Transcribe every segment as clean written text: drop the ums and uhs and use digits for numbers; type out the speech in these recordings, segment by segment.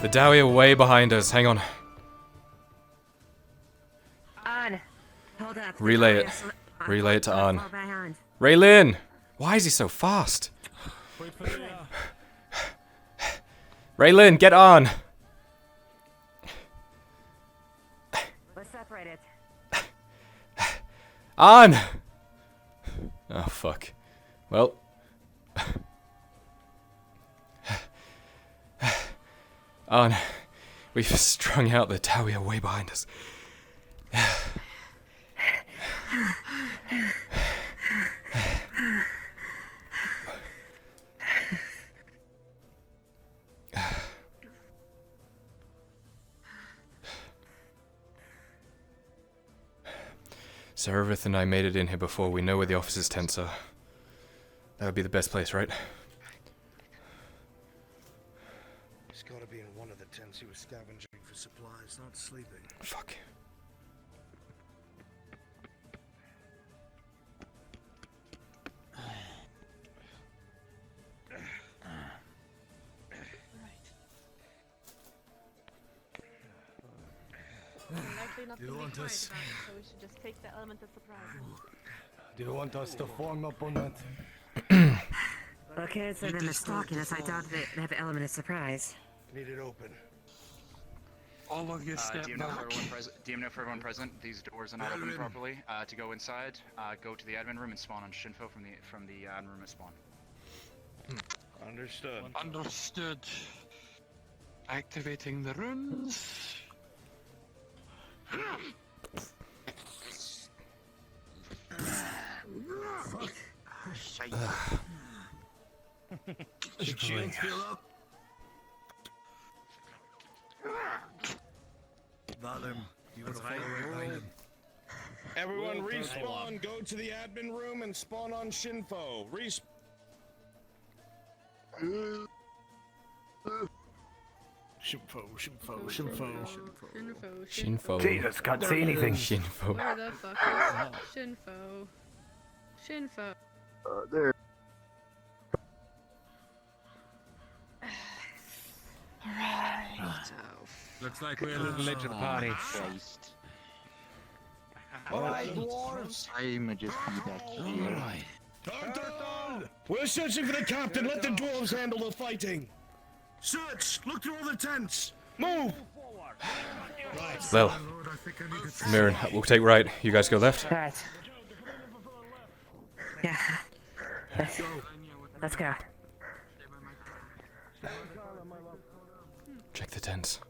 The Dowie are way behind us. Hang on. On. Hold up. Relay it. Relay it to On. Raylin! Why is he so fast? Raylin, get on! We're separated. On! Oh, fuck. Well. On. We've strung out the Dowie are way behind us. Serapith and I made it in here before. We know where the officers' tents are. That would be the best place, right? He's got to be in one of the tents. He was scavenging for supplies, not sleeping. Fuck. Not Do you want us? so we should just take the element of surprise. Do you want us to form up on that? Okay, so then they're stalking us. I doubt they have an element of surprise. Need it open. All of you step do you know for everyone present, these doors are not open properly. To go inside, go to the admin room and spawn on Shinfo from the admin room and spawn. Understood. Understood. Activating the runes. Everyone respawn, go to the admin room and spawn on Shinfo. Shinfo. Jesus, can't see anything. Shinfo. Where the fuck is Shinfo? Shinfo. There. Looks like we're a little late to the party. Alright, dwarves. I'm just be back here. Turtle! We're searching for the captain. Let the dwarves handle the fighting. Search! Look through all the tents. Move! Well, Mirren, we'll take right. You guys go left. Alright. Yeah. Let's go. Check the tents.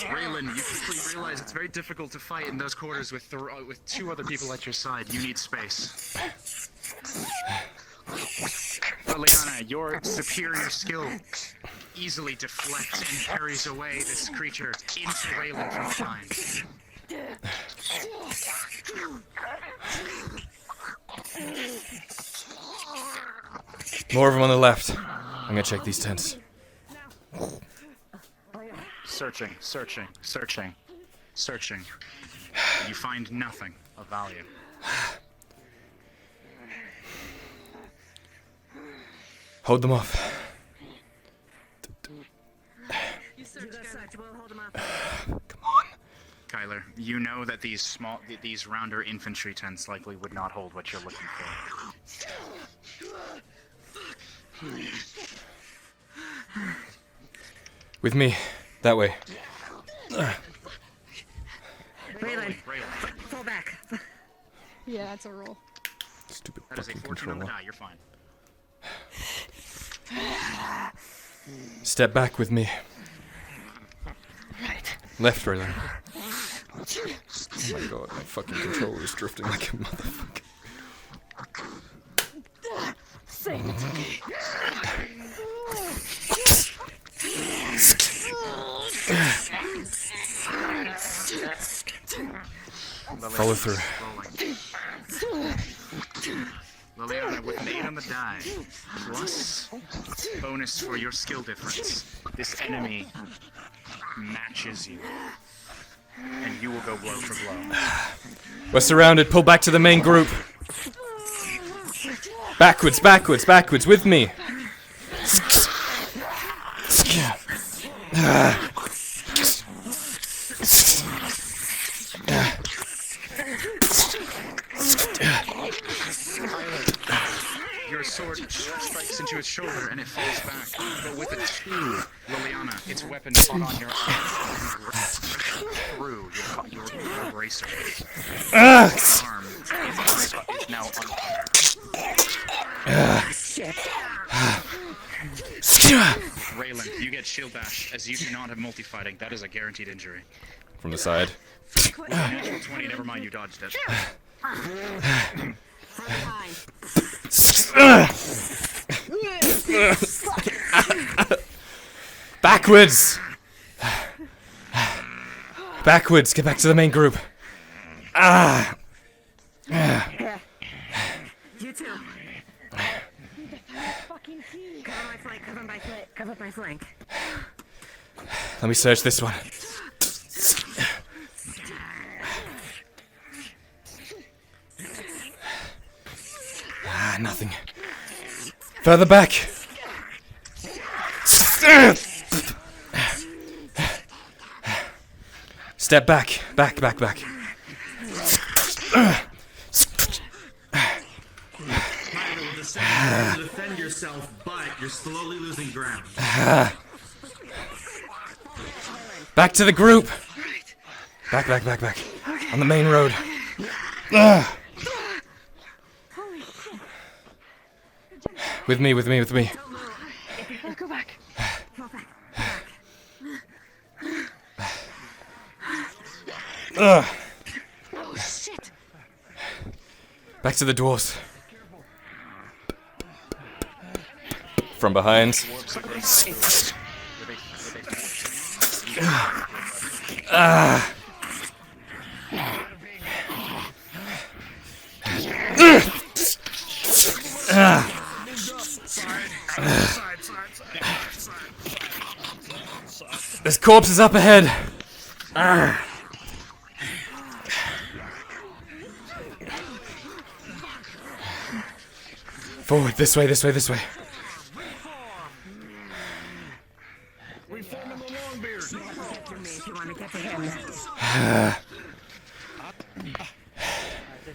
Raylan, you quickly realize it's very difficult to fight in those quarters with two other people at your side. You need space. Liliana, your superior skill easily deflects and carries away this creature into Raylan from behind. More of them on the left. I'm gonna check these tents. Searching, searching, searching, searching. You find nothing of value. Hold them off. You search, We'll hold them up. Come on. Kyler, you know that these rounder infantry tents likely would not hold what you're looking for. With me. That way. Raylan, fall back. Yeah, that's a roll. Stupid That is a fucking 14 on the controller. die, you're fine. Step back with me. Right. Left, Raylan. Oh my god, my fucking controller is drifting like a motherfucker. Follow through. Liliana, with an 8 on the die, plus bonus for your skill difference, this enemy matches you. and you will go blow for blow. We're surrounded. Pull back to the main group. Backwards, backwards, backwards. With me. Your sword strikes into its shoulder and it falls back. But with a 2, Liliana, its weapon caught on your arm through your bracer. Your arm is now Raylan, you get shield bash as you do not have multi-fighting. That is a guaranteed injury. From the side. 20, never mind, you dodged it. Backwards! Backwards, get back to the main group. Ah! You too. Cover my flank, cover my flank, cover my flank. Let me search this one. Ah, nothing. Further back. Step back. Back, back, back. To defend yourself, but you're slowly losing ground. Back to the group. Back, back, back, back. On the main road. With me, with me, with me. Go back. Ugh. Oh shit. Back to the dwarves. From behind. There's corpses up ahead. Forward, this way, this way, this way. We form in the Longbeard. If you want to get to him.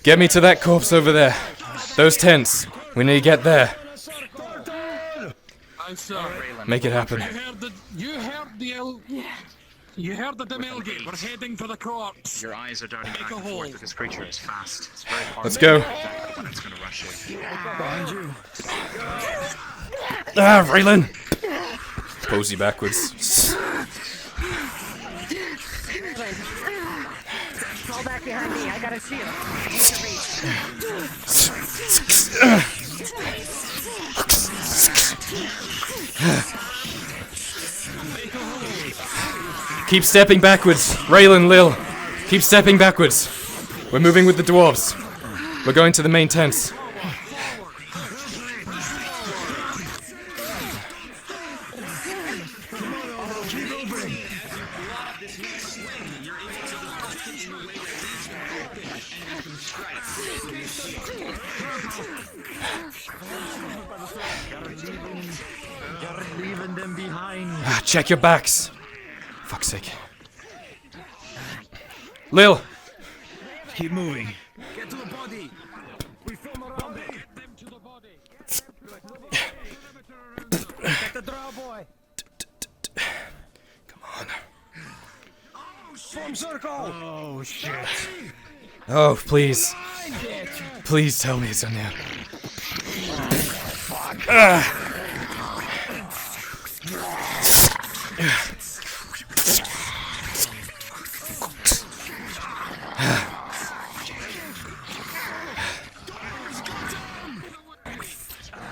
Get me to that corpse over there. Those tents. We need to get there. I'm sorry. Make it happen. You heard the Demelgate. We're heading for the corpse. Your eyes are darting back a and hole. forth. This creature is fast. It's very hard. Let's go. When it's going to rush you. Ah, Raylan. Posey backwards. Fall back behind me. I got a shield. Keep stepping backwards. Raylan, Lil. Keep stepping backwards. We're moving with the dwarves. We're going to the main tents. You're leaving them behind. Ah, check your backs. Fuck's sake. Lil. Keep moving. Get to the body. We form around it. To the body. Get the Drow boy. Come on. Form circle. Oh shit. Oh, please. Please tell me it's on there.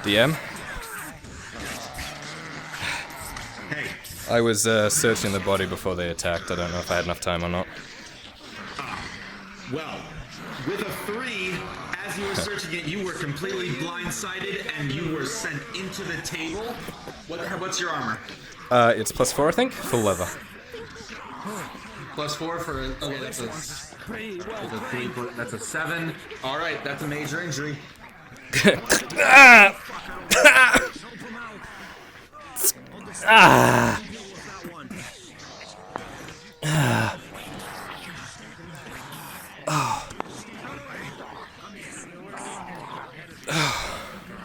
DM? Hey. I was searching the body before they attacked. I don't know if I had enough time or not. Well, with a 3, as you were searching it, you were completely blindsided and you were sent into the table. What's your armor? It's +4, I think. Full leather. +4 for okay. That's a 7. All right, that's a major injury.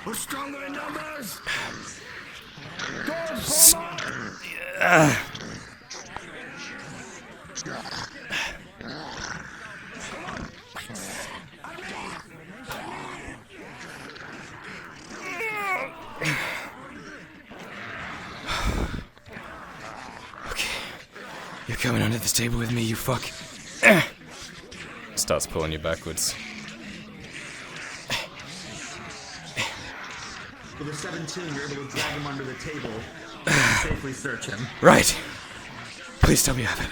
We're stronger in numbers. You're coming under this table with me, you fuck. Starts pulling you backwards. With a 17, you're able to drag him under the table and safely search him. Right. Please tell me you have it.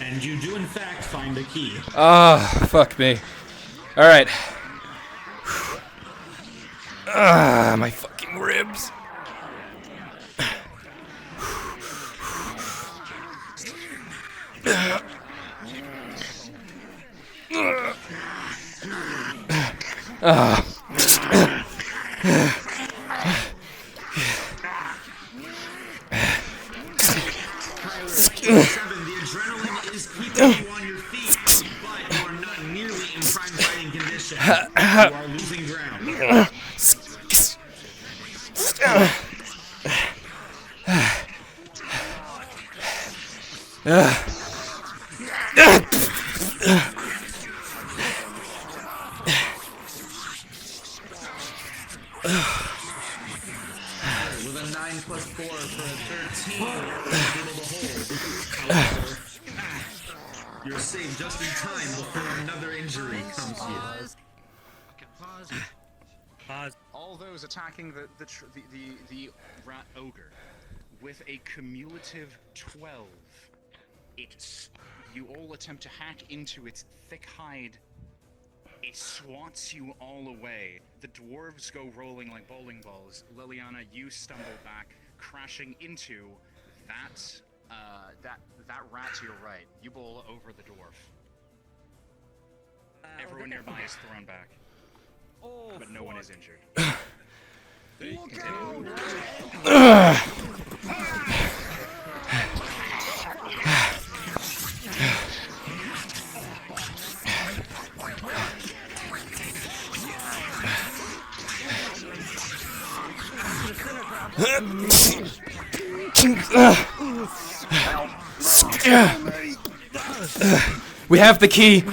And you do, in fact, find a key. Ah, fuck me. Alright. My fucking ribs. The adrenaline is keeping you on your feet, but you are not nearly in prime fighting condition. You are losing ground. With a 9 + 4 for a 13, you're able to hold. However, you're saved just in time before another injury comes to you. All those attacking the rat ogre with a cumulative 12. You all attempt to hack into its thick hide. It swats you all away. The dwarves go rolling like bowling balls. Liliana, you stumble back, crashing into that rat to your right. You bowl over the dwarf. Everyone nearby is thrown back, but no one is injured. We have the key.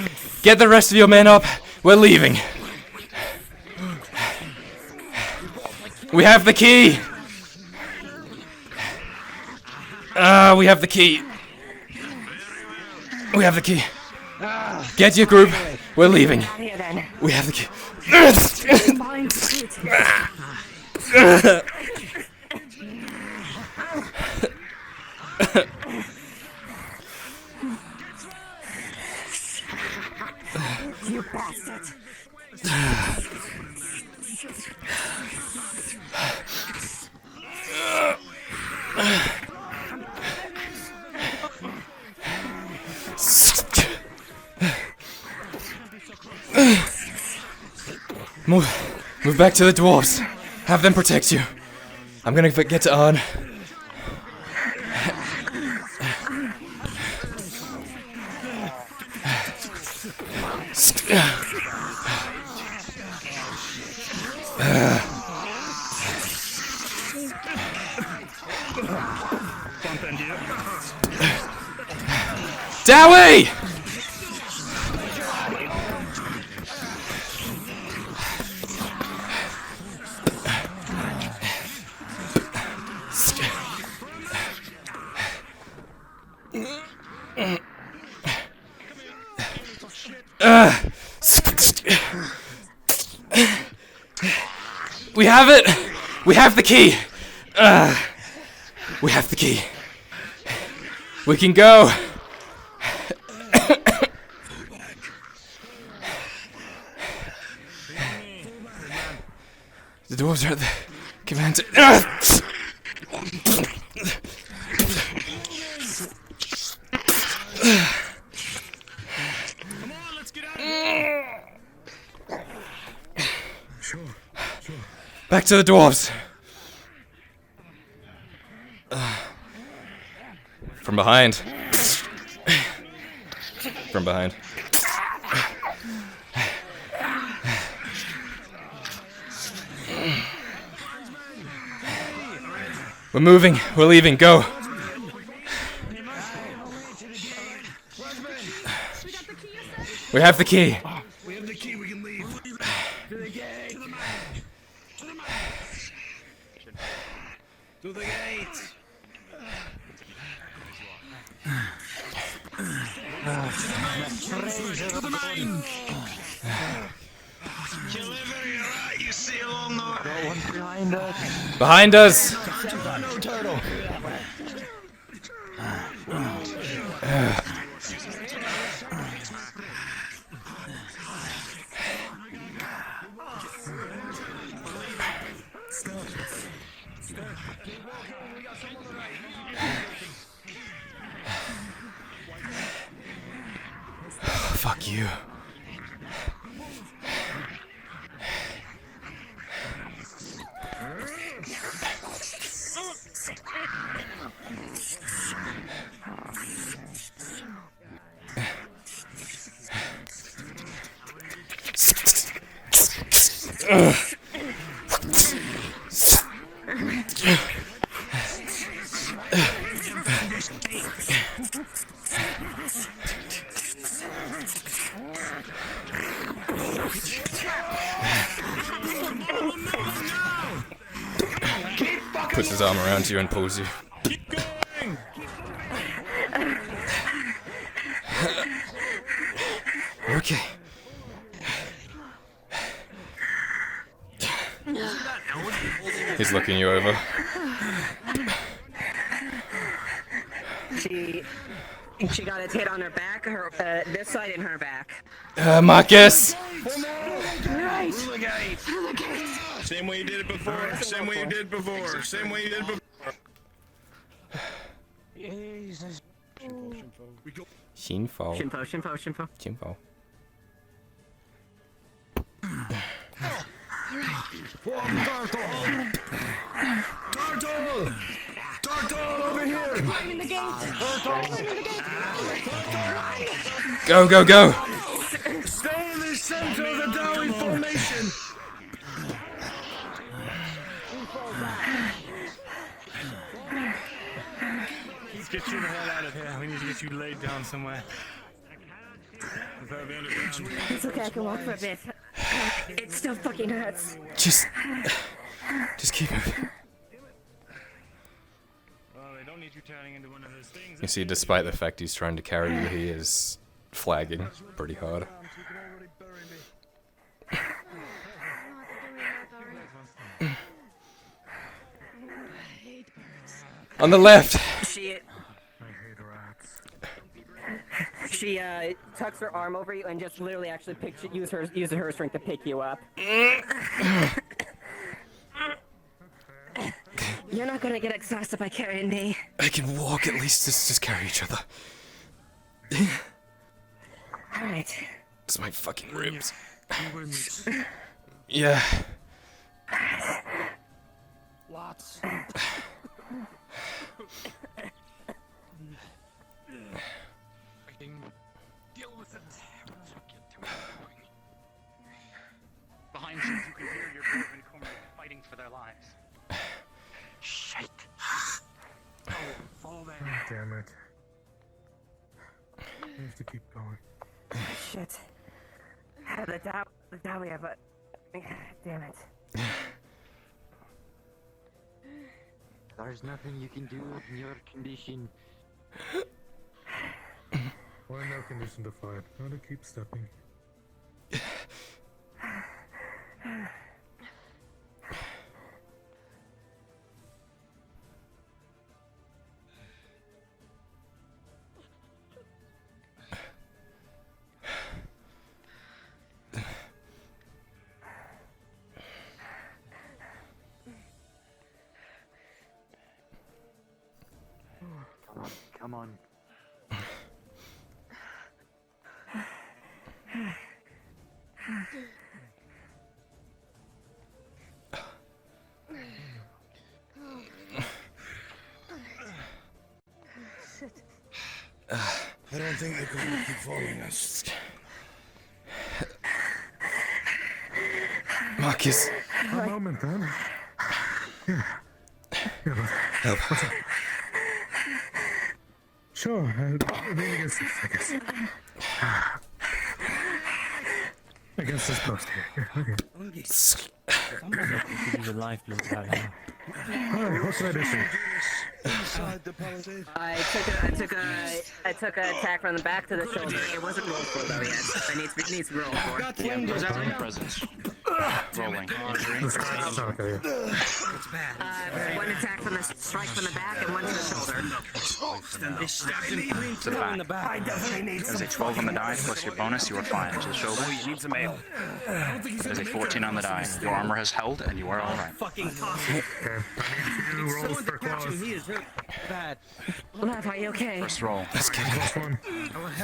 Get the rest of your men up. We're leaving. We have the key. We have the key. We have the key. Get your group. We're leaving. Out here then. We have the key. Falling to you bastard. Move back to the dwarves. Have them protect you. I'm gonna get to On. Dowie! We have it! We have the key! We have the key. We can go! The dwarves are at the command. Back to the dwarves. From behind. From behind. We're moving. We're leaving. Go. We have the key. We have the key, we can leave. To the gate. To the gate. To the mine! Kill every rat you see along the way. Behind us. No turtle. Fuck you. Puts his arm around you and pulls you. Okay. He's looking you over. She got a hit on her back, this side and her back. Marcus! Right. To the gate. To the gate. Same way you did it before. Same way you did before. Same way you did before. Shinfo. Shinfo. Shinfo. Turtle! Turtle over here! Climbing the gate. Climbing the gate. Go, go, go! Stay in the center of the Dowie formation! Let's get you the hell out of here. We need to get you laid down somewhere. It's okay, I can walk for a bit. It still fucking hurts. Just keep moving. Well, they don't need you turning into one of those things. You see, despite the fact he's trying to carry you, he is flagging pretty hard. On the left! She tucks her arm over you and just literally actually uses her strength to pick you up. You're not gonna get exhausted by carrying me. I can walk at least, just carry each other. Alright. It's my fucking ribs. Yeah. Lots. Deal with it. Behind you, you can hear your dwarven comrades fighting for their lives. Shit. Oh, follow them. Damn it. We have to keep going. Shit. The Dowie have a... Damn it. There's nothing you can do in your condition. We're in no condition to fight. Gotta keep stepping. Come on. I don't think they're going to keep following us. Marcus. A moment, then. Help. Sure, I guess this post here. Okay. Use a life blood pad, huh? Alright, what can I do for you? Inside the paladin. I took a attack from the back to the shoulder. It wasn't rolled for though yet. It needs to be rolled for. Got windows. Presence. Rolling. Okay. One attack from the strike from the back and one to the shoulder. To the back. There's a 12 on the die, plus your bonus, you are fine. To the shoulder. Needs a mail. There's a 14 on the die. Your armor has held, and you are alright. Okay. I need 2 rolls for claws. He is hurt bad. Lav, are you okay? First roll. Plus 1.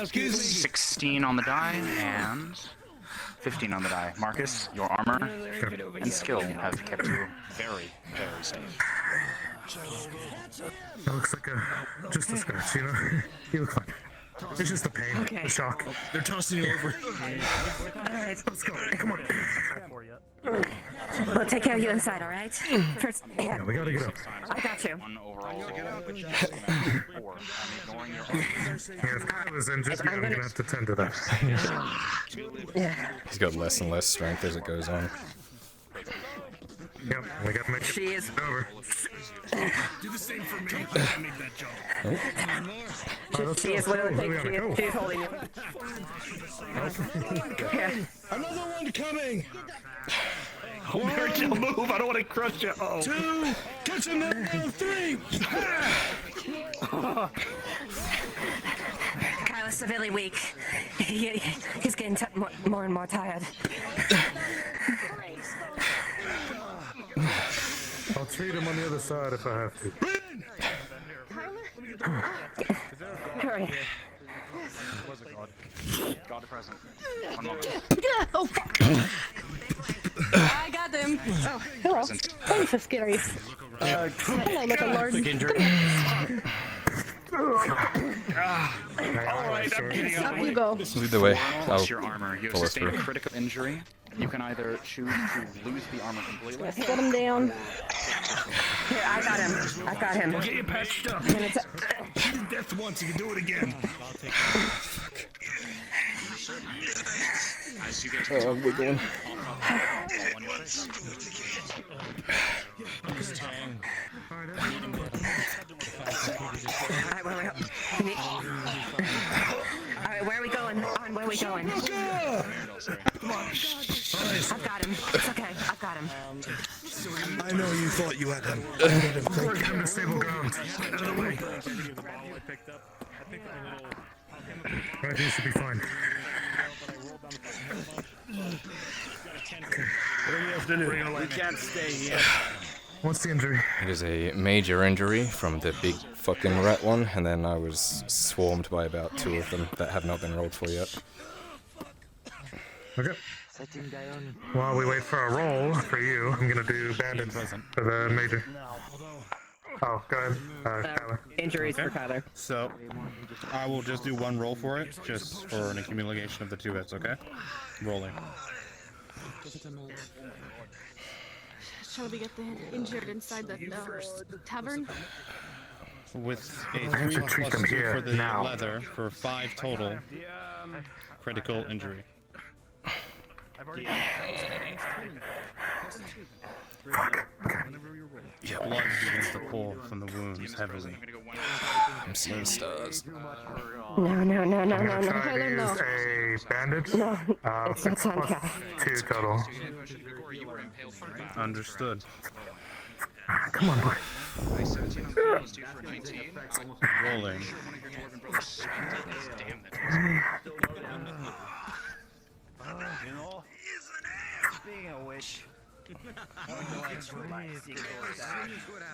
16 on the die, and 15 on the die. Marcus, your armor and skill have kept you very, very safe. That looks like just a scratch, you know? You look fine. It's just the pain, the shock. They're tossing you over. Alright, Let's go. Come on. we'll take care of you inside, alright? First, Yeah, we gotta get up. I got you. One overall roll, which is 4. I'm ignoring your armor. Yeah, if Kyler's injured, I'm gonna have to tend to that. He's got less and less strength as it goes on. Yep, we gotta make She is. it over. Do the same for me. I make that jump. She is literally. She is holding you. Another one coming. Don't move, I don't want to crush you. Uh-oh. 2. Catch him now. 3. Kyle's severely weak. He's getting more and more tired. I'll treat him on the other side if I have to. Hurry. God present. One moment. Oh, fuck. I got him. Oh, hello. Present. Oh, so scary. Hello, little lord. Alright, I'm getting Up you go. Lead the way. Plus your armor. You have pull us sustained a through. critical injury. You can either choose to lose the armor completely. Let's get him down. Here, I got him. I got him. Get you patched up. And it's He did death once. You can do it again. As you get We're going. Alright, where are we going? On, where are we going? I've got him. It's okay. I've got him. I know you thought you had him. Bring him to stable ground. Out of the way. Right, he should be fine. What do we have to do? We can't stay here. What's the injury? It is a major injury from the big fucking rat one, and then I was swarmed by about 2 of them that have not been rolled for yet. Okay. Setting down. While we wait for a roll for you, I'm gonna do bandage for the major. Oh, go ahead, Kyler. Injuries for Kyler. So, I will just do 1 roll for it, just for an accumulation of the 2 hits, okay? Rolling. Shall we get the injured inside the tavern? With a I have 3 to treat plus them 2 here, for the now. leather, for 5 total. Critical injury. Yeah, Blood begins to pour from the wounds heavily. I'm seeing stars. No. I'm gonna try Kyler, to no. use a bandage. No, it's not 6 time, plus Cal. 2 total. Understood. Come on, boy. Rolling. Being a witch.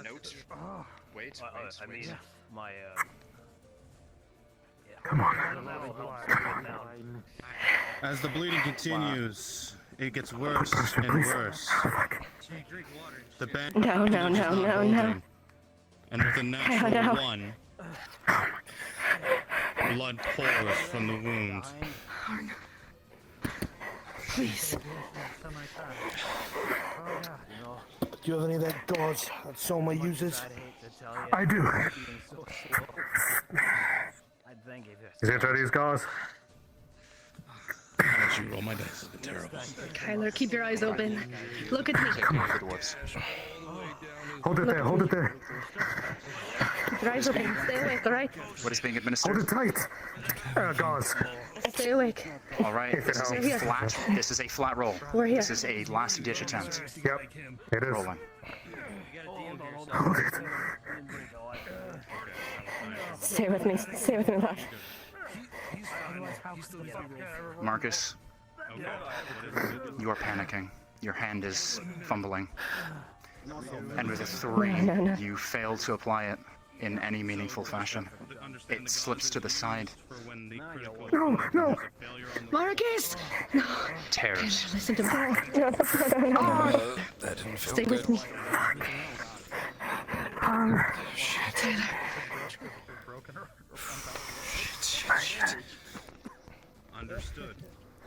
Notes. Wait. I mean, my Come on. As the bleeding continues, it gets worse and worse. The band No. and with a natural No. 1, Blood pours from the wound. Arn. Please. Do you have any of that gauze that Soma uses? I do. Is it these guys? How did you roll my dice? It's been terrible. Kyler, keep your eyes open. Look at me. Hold it there, hold it there. Keep your eyes open. Stay awake, alright? What is being administered? Hold it tight. Guys. Stay awake. All right, this is a flat. This is a flat roll. We're here. This is a last-ditch attempt. Yep, it is. Rolling. Hold it. Stay with me, lad. Marcus, you are panicking. Your hand is fumbling. And with a 3, No. you fail to apply it in any meaningful fashion. It slips to the side. No. Marcus! No. Tears. Listen to me. That didn't feel Stay good. with me. Shit. Tyler. Understood.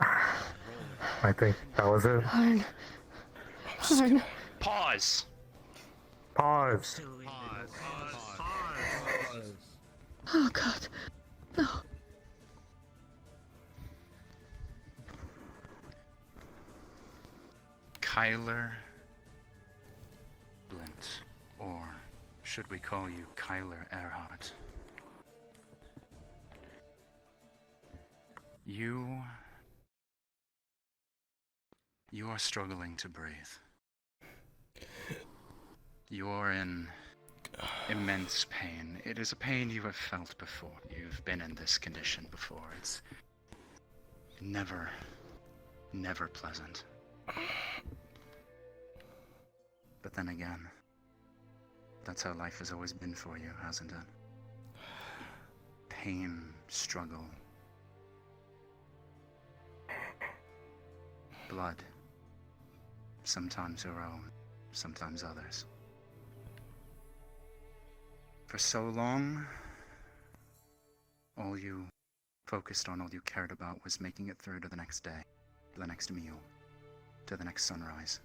I think that was it. Arn. Arn. Pause. Pause. Oh, God. No. Kyler Blint, or should we call you Kyler Earhart? You are struggling to breathe. You are in immense pain. It is a pain you have felt before. You've been in this condition before. It's never pleasant. But then again, that's how life has always been for you, hasn't it? Pain, struggle, blood. Sometimes your own, sometimes others. For so long, all you focused on, all you cared about was making it through to the next day, to the next meal, to the next sunrise.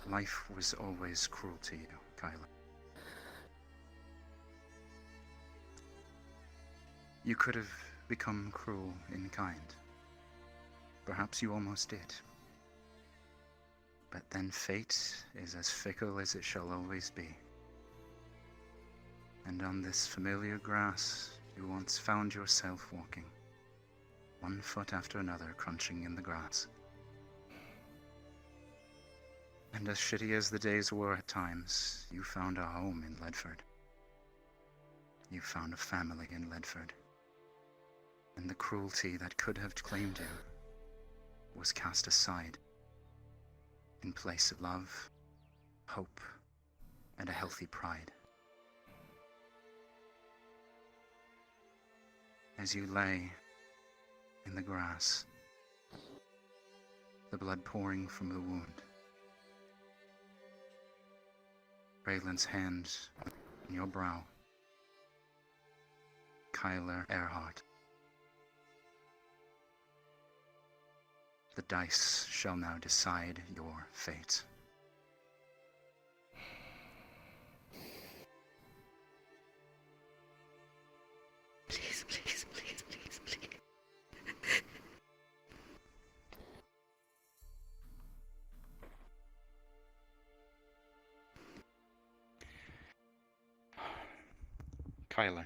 Life was always cruel to you, Kyler. You could have become cruel in kind. Perhaps you almost did. But then fate is as fickle as it shall always be. And on this familiar grass, you once found yourself walking, one foot after another crunching in the grass. And as shitty as the days were at times, you found a home in Ledford. You found a family in Ledford. And the cruelty that could have claimed you was cast aside in place of love, hope, and a healthy pride. As you lay in the grass, the blood pouring from the wound, Raylan's hand on your brow, Kyler Earhart. The dice shall now decide your fate. Please, please, please, please, please. Kyler,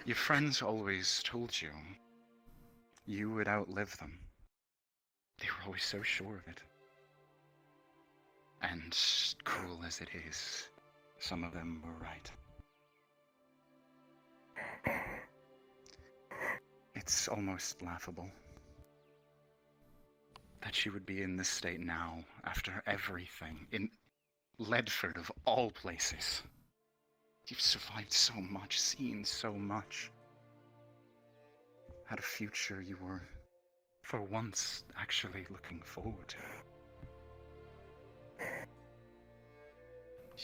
your friends always told you you would outlive them. They were always so sure of it. And cruel as it is, some of them were right. It's almost laughable that you would be in this state now, after everything, in Ledford of all places. You've survived so much, seen so much. Had a future you were, for once, actually looking forward to.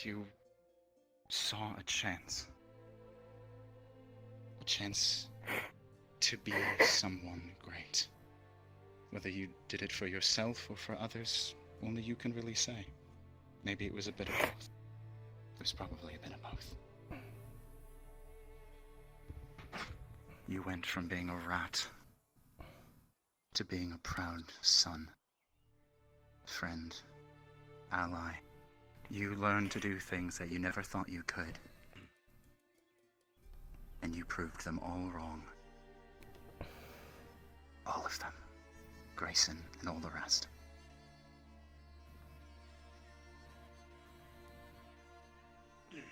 You saw a chance. A chance to be someone great. Whether you did it for yourself or for others, only you can really say. Maybe it was a bit of both. It was probably a bit of both. You went from being a rat to being a proud son, friend, ally. You learned to do things that you never thought you could. And you proved them all wrong. All of them. Grayson and all the rest.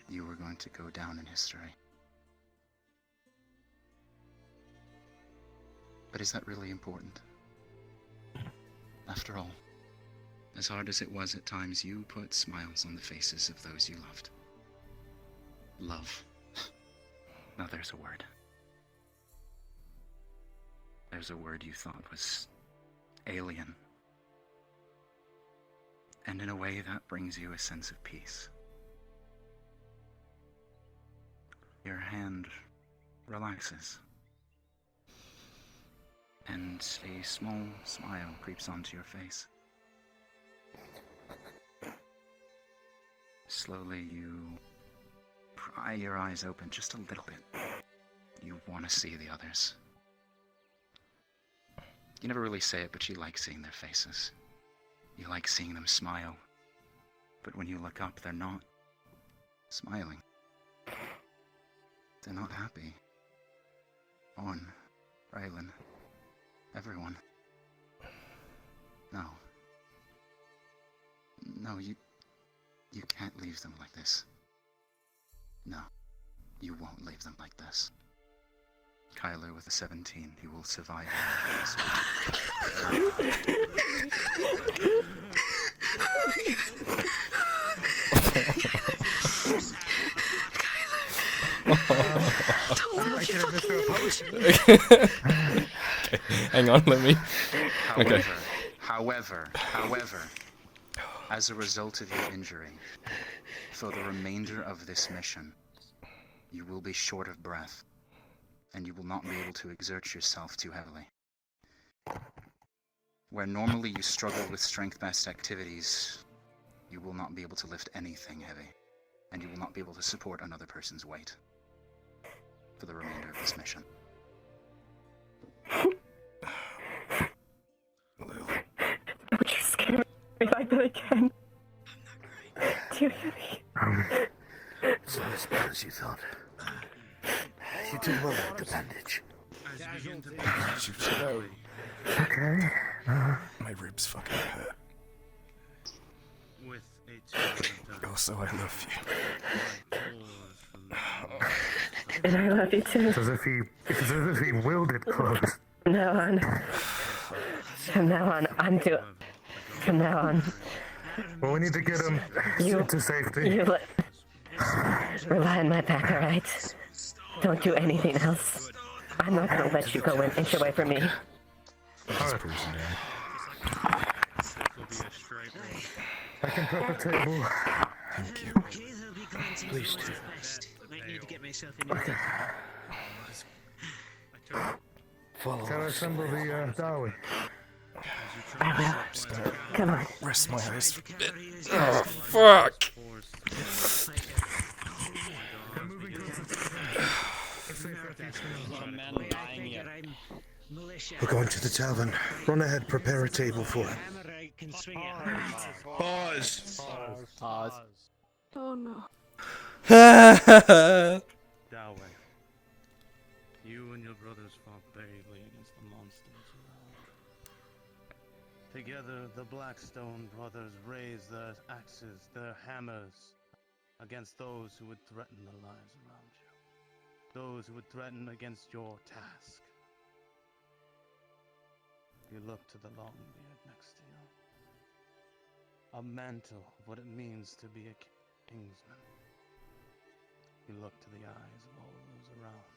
You were going to go down in history. But is that really important? After all, as hard as it was at times, you put smiles on the faces of those you loved. Love. Now there's a word. There's a word you thought was alien. And in a way that brings you a sense of peace. Your hand relaxes. And a small smile creeps onto your face. Slowly you pry your eyes open just a little bit. You want to see the others. You never really say it, but you like seeing their faces. You like seeing them smile. But when you look up, they're not smiling. They're not happy. On, Rylan, everyone. No. No, you can't leave them like this. No, you won't leave them like this. Kyler with a 17, he will survive. Okay, hang on, let me. Okay. However, as a result of your injury, for the remainder of this mission, you will be short of breath, and you will not be able to exert yourself too heavily. Where normally you struggle with strength-based activities, you will not be able to lift anything heavy, and you will not be able to support another person's weight for the remainder of this mission. Don't you scare me like that again. Do you hear me? It's not as bad as you thought. You did well with the bandage. Okay. My ribs fucking hurt. With a Also, I love you. And I love you too. It's as if he willed it close. From now on. From now on, From now on. Well, we need to get him to safety. Rely on my back, alright? Don't do anything else. I'm not gonna let you go an inch away from me. I can prep a table. Thank you. Please do. Follow Can I us. assemble the Dawi? I will. Come on. Rest my eyes for a bit. Oh, fuck! We're going to the tavern. Run ahead, prepare a table for him. Pause. Oh no. Dowey, you and your brothers fought bravely against the monsters around. Together, the Blackstone brothers raised their axes, their hammers, against those who would threaten the lives around you. Those who would threaten against your task. You look to the long beard next to you. A mantle of what it means to be a kingsman. You look to the eyes of all those around.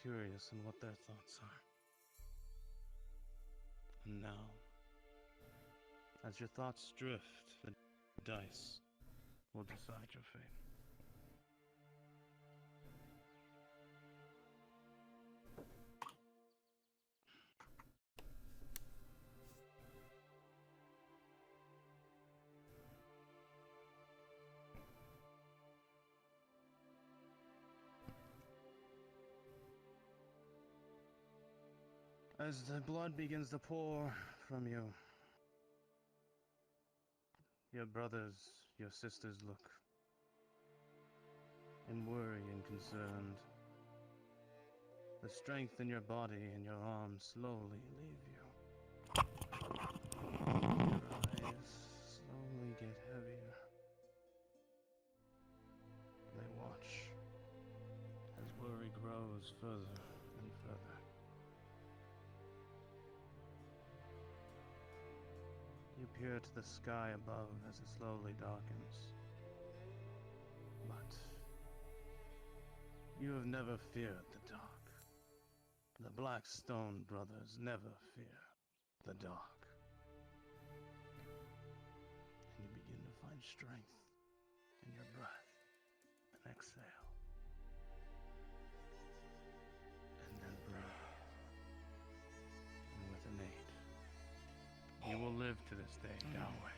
Curious in what their thoughts are. And now, As your thoughts drift, the dice will decide your fate. As the blood begins to pour from you, your brothers, your sisters look and worry and concerned. The strength in your body and your arms slowly leave you. Your eyes slowly get heavier. They watch as worry grows further and further. You peer to the sky above as it slowly darkens. But you have never feared the dark. The Blackstone brothers never fear the dark. And you begin to find strength in your breath and exhale. And then breathe. And with an 8. You will live to this day, Galway.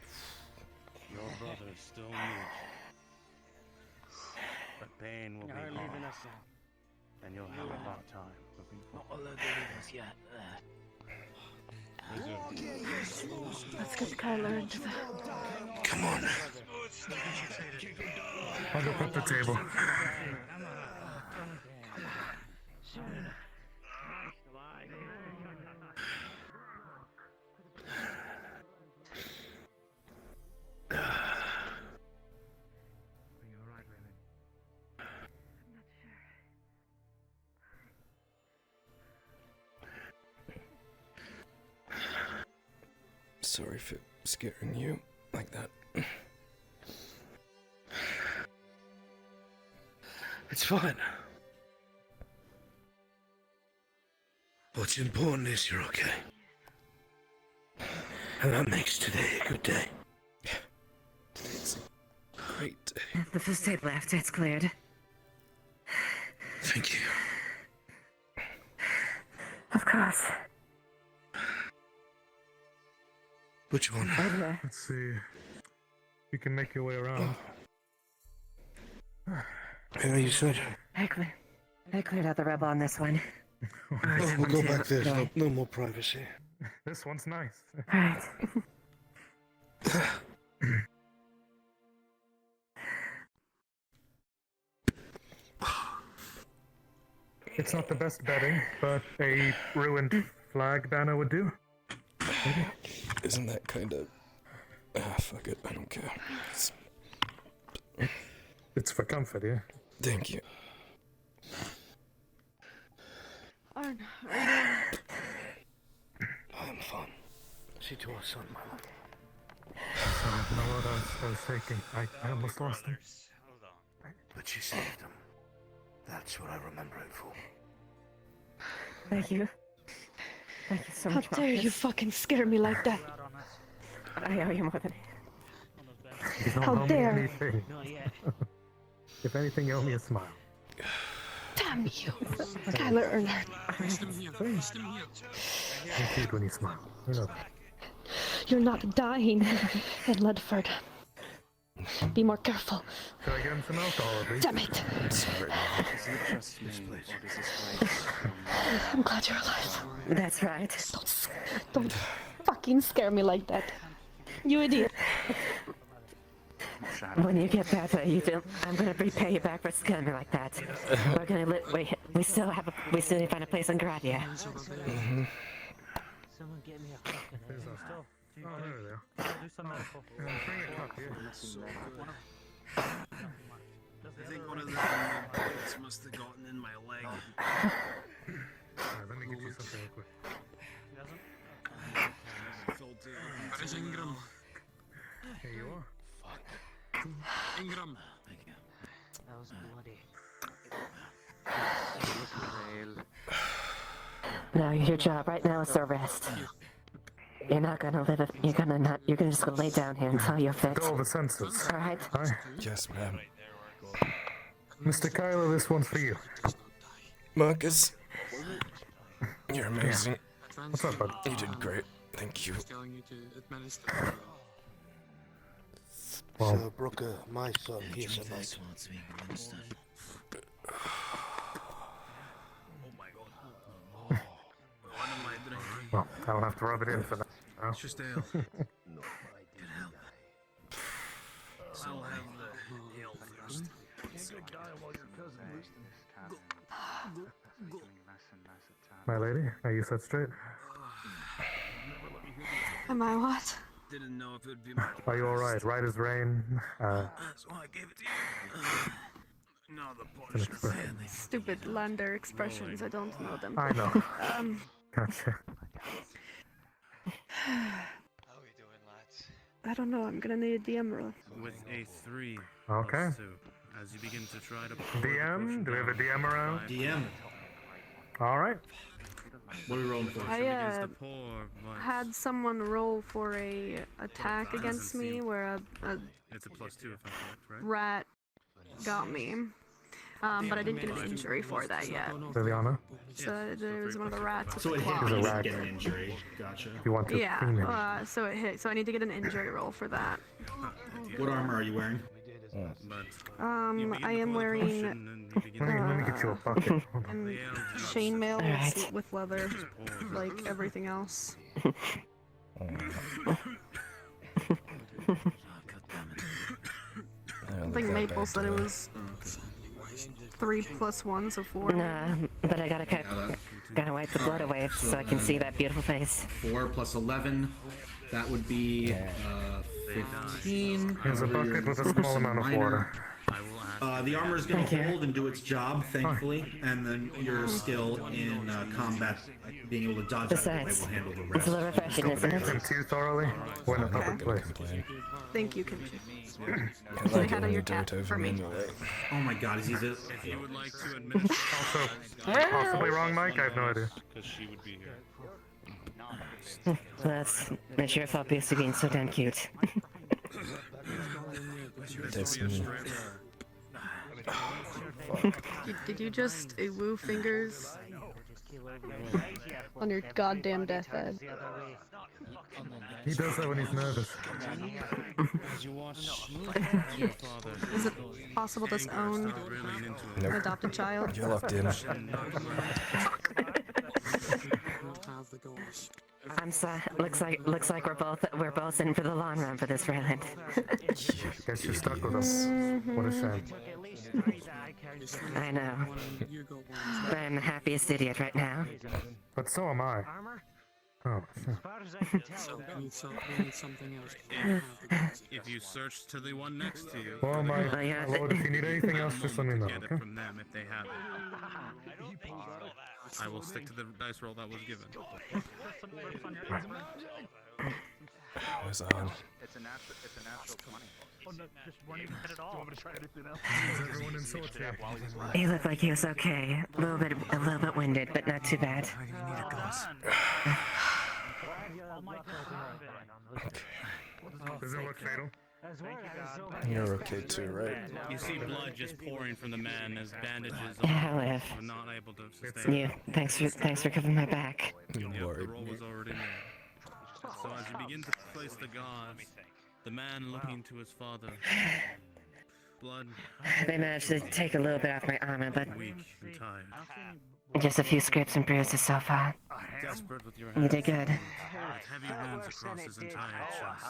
Your brothers still need you. But pain will be hard. And you'll have a hard time moving forward. Let's get Kyler into the... Come on. I'll go put the table. Sorry for scaring you like that. It's fine. What's important is you're okay. And that makes today a good day. Today's a great day. The first table after it's cleared. Thank you. Of course. Which one? Let's see. You can make your way around. Yeah, you said. I cleared out the rubble on this one. Oh, we'll go back there. No more privacy. This one's nice. Alright. It's not the best bedding, but a ruined flag banner would do. Maybe. Isn't that kind of... fuck it, I don't care. It's for comfort, yeah? Thank you. Arn, I'm fine. See to our son, Mama. You know what I was thinking? I almost lost him. But you saved him. That's what I remember it for. Thank you. Thank you so how much, dare you Marcus. fucking scare me like that? I owe you more than... You don't How owe me dare. anything. If anything, you owe me a smile. Damn you, Kyler Earnhardt. I'm cute when you smile. You know that. You're not dying at Ledford. Be more careful. Should I get him some alcohol, please? Damn it. Sorry. I'm glad you're alive. That's right. Don't fucking scare me like that. You idiot. When you get better, I'm gonna repay you back for scaring me like that. We're gonna we still need to find a place in Gradia. Mm-hmm. Oh, there we go. Bring a cup here. I think one of the bullets must have gotten in my leg. Alright, let me get you something real quick. Where's Ingram? Here you are. Ingram. That was bloody. Now your job right now is to rest. You're not gonna live. You're gonna just go lay down here until you're fit. All the senses. All right. Yes, ma'am. Mr. Kyler, this one's for you. Marcus, you're amazing. What's up, bud? You did great. Thank you. Well, So, Brooker, my son, here's a note. well, I'll have to rub it in for that. Oh. It's just ale. Good help. I'll have the ale first. My lady, are you set straight? Am I what? Didn't know if it'd be my Are you alright? Right as rain? so I gave it to you. No, the An expression. Stupid lander expressions, I don't know them. I know. Gotcha. I don't know, I'm gonna need the emerald. With a 3. Okay. plus 2, as you begin to try to pour the DM? potion Do we have a down, DM around? DM. Alright. What are we rolling for? I begins to pour, but had someone roll for a attack against me where a it's a +2 if I'm correct, right? rat got me. But I didn't get an injury for that yet. Liliana? So there was one of the rats with So the it hit, claw. but you There's a didn't rat. get an injury. Gotcha. You want to clean it. Yeah, so it hit. So I need to get an injury roll for that. What armor are you wearing? But I am wearing Let me get you a bucket. Hold on. and chainmail Alright. with leather, like everything else. I think Maple said it was 3 + 1, so 4. Nah, but I gotta wipe the blood away so I can see that beautiful face. 4 plus 11. That would be 15. Here's a However, bucket with a your small amount of minor. water. The armor is going Thank to you. hold and do its job, thankfully, and then your skill in combat, being able to dodge out of the way, Besides, will handle the it's rest. a little refreshing, isn't Bathe him it? too thoroughly. We're in a public place. Complain. Thank you, Kimchi. I like Say it hi to when you your do cat it over for me. me anyway. Oh my god, is he this? if you would like to administer Also, possibly wrong mic? I have no idea. because she would be here. That's your fault because you're being so damn cute. That's me. Did you just woo fingers on your goddamn deathbed? He does that when he's nervous. Is it possible to own an Nope. adopted child? You're locked in. I'm sorry. Looks like we're both in for the long run for this Rayland. Guess you're stuck with us. What a shame. I know. But I'm the happiest idiot right now. But so am I. Oh, If you search to the one next to you, well, my yeah. lord, if you need anything else, just let me know, get it okay? from them if they have it. I will stick to the dice roll that was given. Where's on? It's a natural 20. Is everyone in sortie? He looked like he was okay. A little bit winded, but not too bad. Does it look fatal? You're okay too, right? You see blood just pouring from the man as bandages Yeah, I'll live. are not able to sustain. Yeah, thanks for covering my back. You Yep, the worried roll me. was already made. So as you begin to place the gods, the man looking to his father, blood, They managed to take a little bit off my armor, but weak and tired, just a few scrapes and bruises so far. desperate with your You did good. with heavy wounds across his entire chest.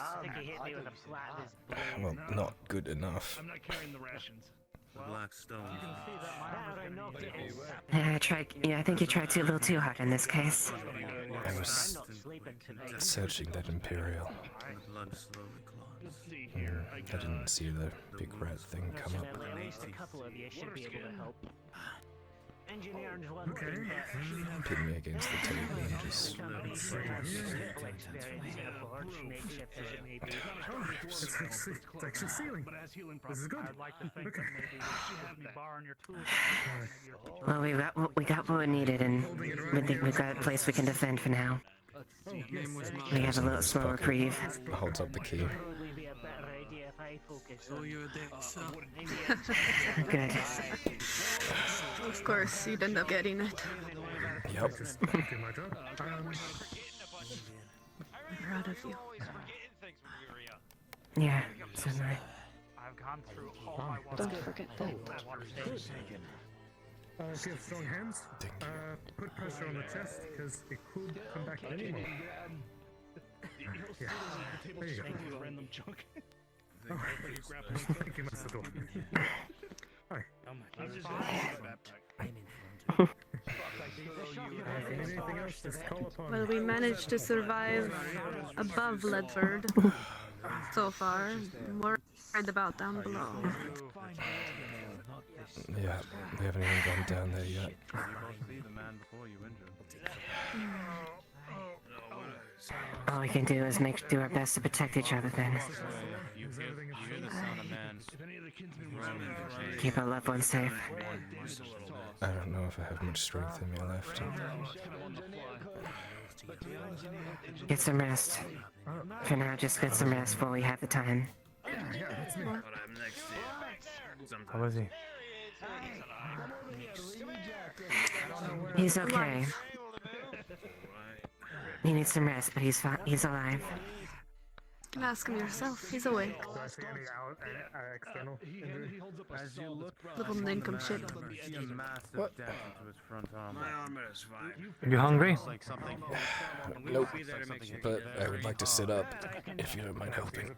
Well, not good enough. The black stone. I think you tried a little too hard in this case. I was searching that Imperial. The blood slowly clots. I didn't see the big rat thing come up. Okay. Pin me against the table and just... It's actually ceiling. This is good. Okay. Well, we got what we needed, and we think we've got a place we can defend for now. name was We have a little slow reprieve. Holds up the key. Show you a dick, sir. Good. Of course, you'd end up getting it. Yep. Do my job. Proud of you. Yeah, so am I. I've gone through all my Don't forget that. If you have strong hands, put pressure on the chest, because it could come back at any moment. Yeah. There you go. Random junk. Oh, thank you, Master Dwarf. Hi. Anything else, just call upon Well, we managed to survive above Ledford so far. Worried about down below. Yeah, we haven't even gone down there yet. All we can do is do our best to protect each other then. Keep our loved ones safe. I don't know if I have much strength in me left. Get some rest. For now, just get some rest while we have the time. How is he? He's okay. He needs some rest, but he's fine. He's alive. You can ask him yourself. He's awake. Do I see any external injury? As you look Little nincomshit. What? My armor is fine. Are you hungry? Nope. But I would like to sit up, if you don't mind helping.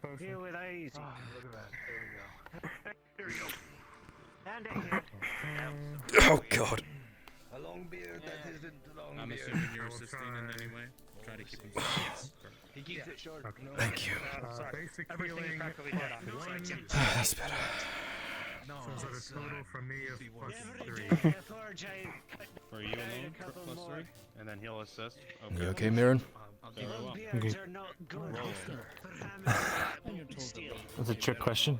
Oh God. A long beard that isn't a long I'm beard. assuming you're assisting in any way. Try to keep him safe. He keeps it short. Thank you. Basic healing. That's better. So is that a total from me of +3? For you alone, +3, and then he'll assist. You okay, Mirren? Okay. That's a trick question.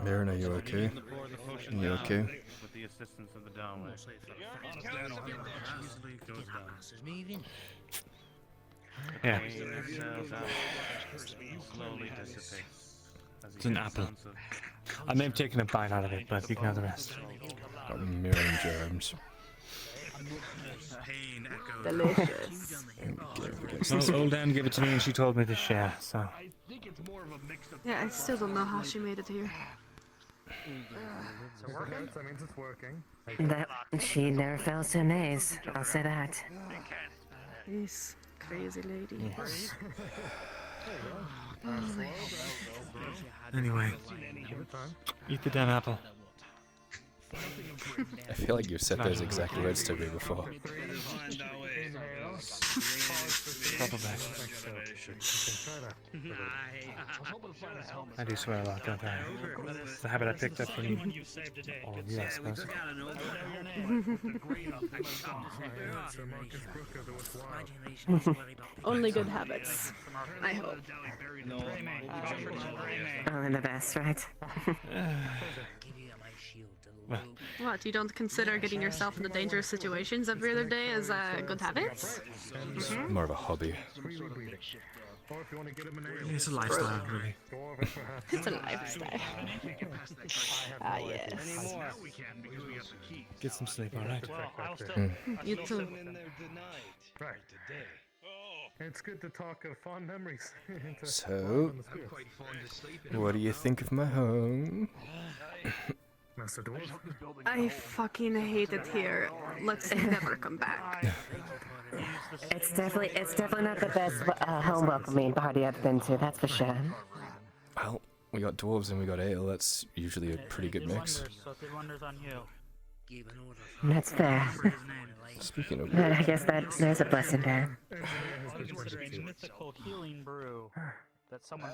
Mirren, are you okay? You okay? With the assistance of the downway. Yeah. Slowly dissipates. It's an apple. I may have taken a bite out of it, but you can have the rest. Got Mirren germs. Pain echoes. Delicious. Well, old Anne gave it to me and she told me to share, so. Yeah, I still don't know how she made it here. That means it's working. That she never fails to amaze. I'll say that. This crazy lady. Yes. Anyway, eat the damn apple. I feel like you've said those exact words to me before. Probably. I do swear a lot, don't I? It's a habit I picked up from all of you, I suppose. Only good habits. I hope. Only the best, right? Well, What, you don't consider getting yourself into dangerous situations every other day as good habits? It's more of a hobby. it's a lifestyle, really. It's a lifestyle. Ah, yes. Get some sleep, alright? You too. Right. It's good to talk of fond memories. So, what do you think of my home? Master Dwarf. I fucking hate it here. Let's never come back. It's definitely not the best home welcoming party I've been to. That's for sure. Well, we got dwarves and we got ale. That's usually a pretty good mix. That's fair. Speaking of, I guess that there's a blessing there. Mythical healing brew that someone.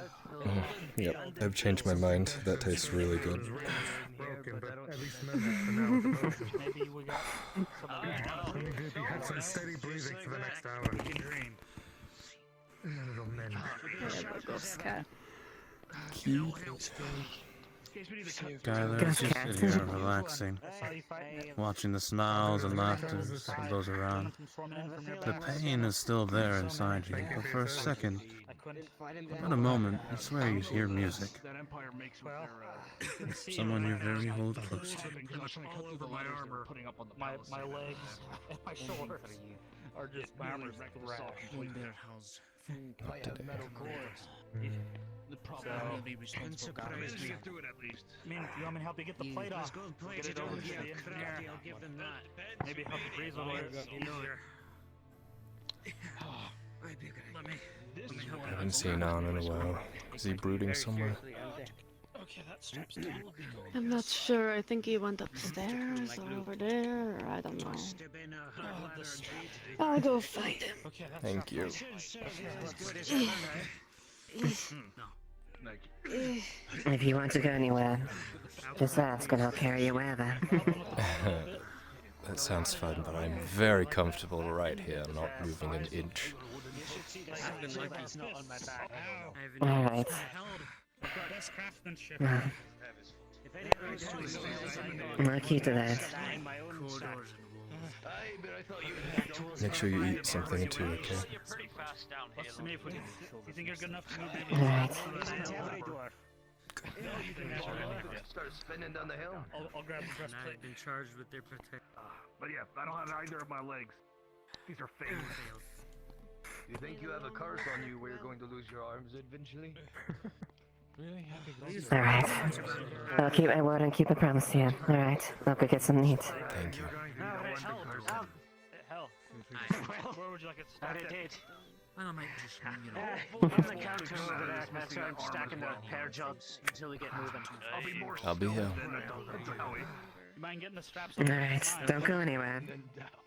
yep, I've changed my mind. That tastes really good. Broken, but at least remember for now the potion. Maybe we got You had some steady breathing for the next hour. And then it'll mend. Yeah, but ghost cat. Cute. Skyler, as you sit here relaxing, watching the smiles and laughter of those around, the pain is still there inside you, but for a second, for a moment, I swear you hear music. Someone you're very old close to. All over my armor, my legs, and my shoulders are just armor's thrashed. Not today. The problem will be responsible. Let's get through it at least. I mean, you want me to help you get the plate off? Get it over to the engineer. I'll give them that. Maybe help you breathe a little easier. I haven't seen Arn in a while. Is he brooding somewhere? Okay, that strap's down. I'm not sure. I think he went upstairs or over there, or I don't know. I'll go find him. Thank you. If you want to go anywhere, just ask and I'll carry you wherever. That sounds fun, but I'm very comfortable right here, not moving an inch. Alright. I'll keep to that. Make sure you eat something too, okay? Alright. Start spinning down the hill. I'll grab the breastplate. Been charged with their protection. But yeah, I don't have either of my legs. These are fake. You think you have a curse on you where you're going to lose your arms eventually? Alright. I'll keep my word and keep a promise to you. Alright. I'll go get some meat. Thank you. Hell. Where would you like it to start? I might just, you know. On the counter over there, that's where I'm stacking the hair jobs until we get moving. I'll be here. You mind getting the straps? Alright. Don't go anywhere.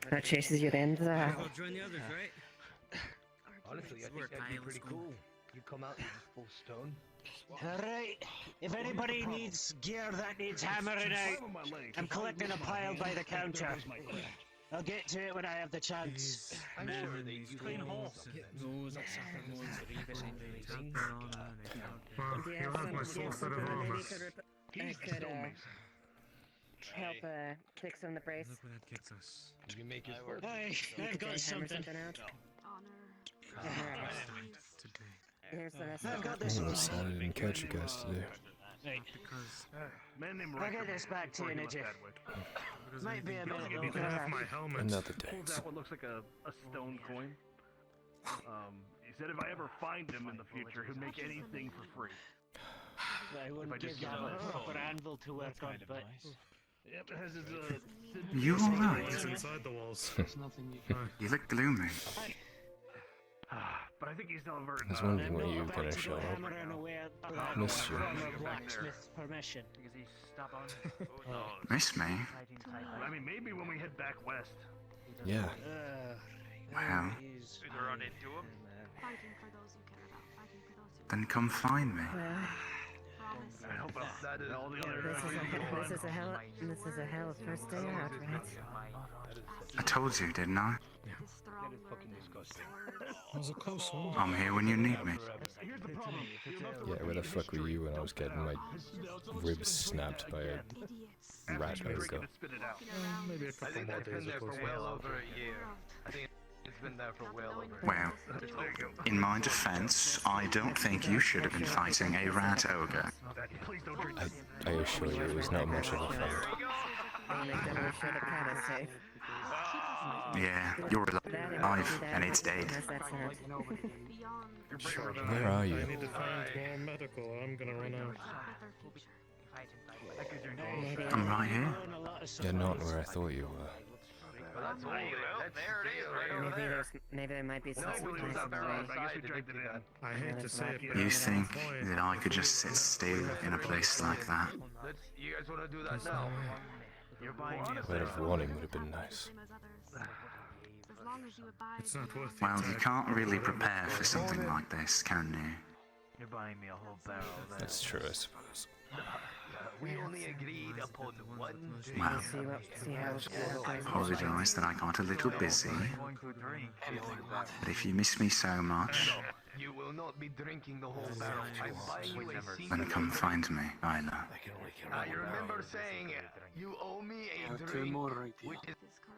That chases you then. I'll join the others, right? Honestly, I think that'd be pretty cool. You come out and just full stone. Alright, if anybody needs gear that needs hammering out, I'm collecting a pile by the counter. I'll get to it when I have the chance. I'm sure they clean hole. You'll have my full set of armor. Help fix on the brace. Look where that gets us. You make it work. I've got something. Here's the rest I've of got it. this I'm one. sad I didn't catch you guys today. I'll get this back to you, Nidji. Might be a minute You can have my helmet. Another day. Pulls out what looks like a stone coin. He said if I ever find him in the future, he'll make anything for free. I wouldn't give that a proper anvil to work on, but... Yep, it has his, You alright? It's inside the walls. You look gloomy. but I think he's still averting. I was wondering when you were gonna show up. Missed you. Blacksmith's permission. Because he's stubborn. Miss me? I mean, maybe when we head back west. Yeah. Well, Either run into him. Fighting for those you care about. Fighting for those who then come find me. I hope that is all the other. This is a hell first day out, right? I told you, didn't I? That was a close one. I'm here when you need me. Yeah, where the fuck were you when I was getting my ribs snapped by a rat ogre? Maybe a couple more days Been there ago. for well over a year. I think it's been there for well over. Well, in my defense, I don't think you should have been fighting a rat ogre. I assure you, it was not much of a fight. Yeah, you're alive, and it's dead. Where are I you? need to find more medical or I'm gonna run out. I'm right here. You're not where I thought you were. Maybe there might be some supplies in the way. I hate to say it, but You think that I could just sit still in a place like that? You guys want to do that now? A word of warning would have been nice. it's not worth it. Well, you can't really prepare for something like this, can you? You're buying me a whole barrel there. That's true, I suppose. We only agreed upon one thing. Well, See how apologise that I got a little busy. But if you miss me so much, You will not be drinking the whole barrel. I'm buying you a seat. then come find me, Isla. I remember saying, you owe me a drink, which is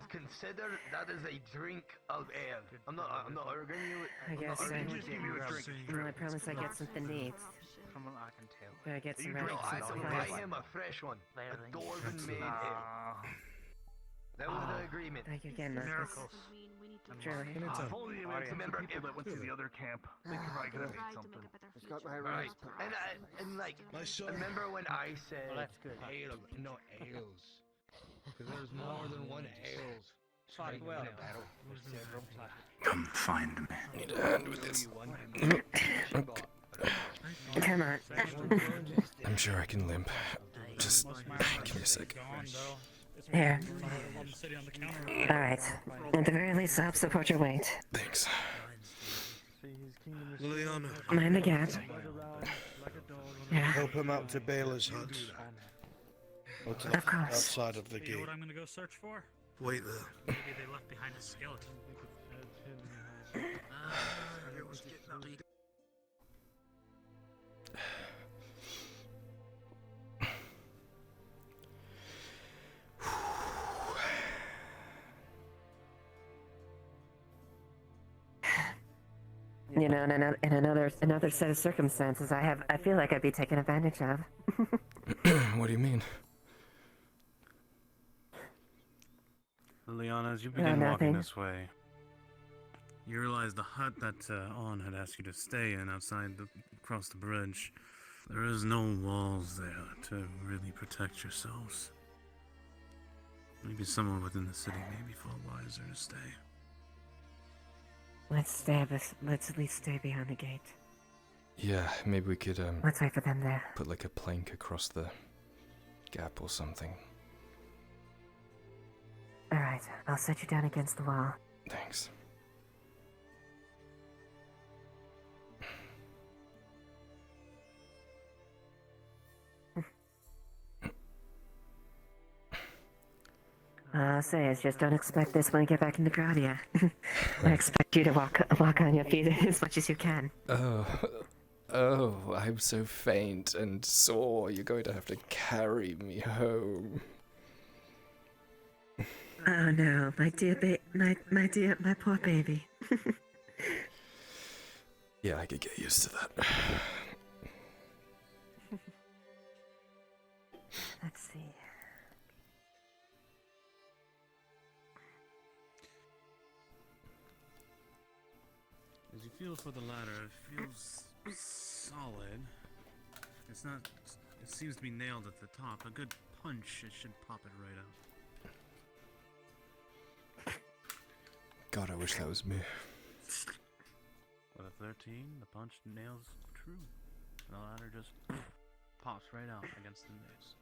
considered that is a drink of ale. I'm not arguing you. I guess I'm not I arguing you a drink. Well, I promise I get something to eat. From what I can tell. I get some No, rabbits I and will supplies. buy him a fresh one. A dwarven made ale. That was the agreement. Thank you again, Marcus. Truly. If only you remember people that went to the other camp. They could probably could have made something. Right. And like, remember when I said ale, not ales? Because there's more than one ales. Come find me. Need a hand with this. Come on. I'm sure I can limp. Just give me a sec. Here. Alright. At the very least, help support your weight. Thanks. Liliana. Mind the gap. Yeah. Help him out to Baylor's hut. Or to the Of course. outside of the You know gate. what I'm gonna go search for? Wait there. Maybe they left behind a skeleton. You know, in another set of circumstances, I feel like I'd be taken advantage of. What do you mean? Liliana, as you begin nothing. walking this way, you realize the hut that On had asked you to stay in across the bridge, there is no walls there to really protect yourselves. Maybe somewhere within the city may be far wiser to stay. Let's at least stay behind the gate. Yeah, maybe we could Let's wait for them there. put like a plank across the gap or something. Alright, I'll set you down against the wall. Thanks. All I'll say is just don't expect this when I get back in the crowd yet. I expect you to walk on your feet as much as you can. Oh, I'm so faint and sore. You're going to have to carry me home. Oh no, my poor baby. Yeah, I could get used to that. Let's see. As you feel for the ladder, it feels solid. It's not. It seems to be nailed at the top. A good punch, it should pop it right out. God, I wish that was me. With a 13, the punch nails true. The ladder just pops right out against the nails.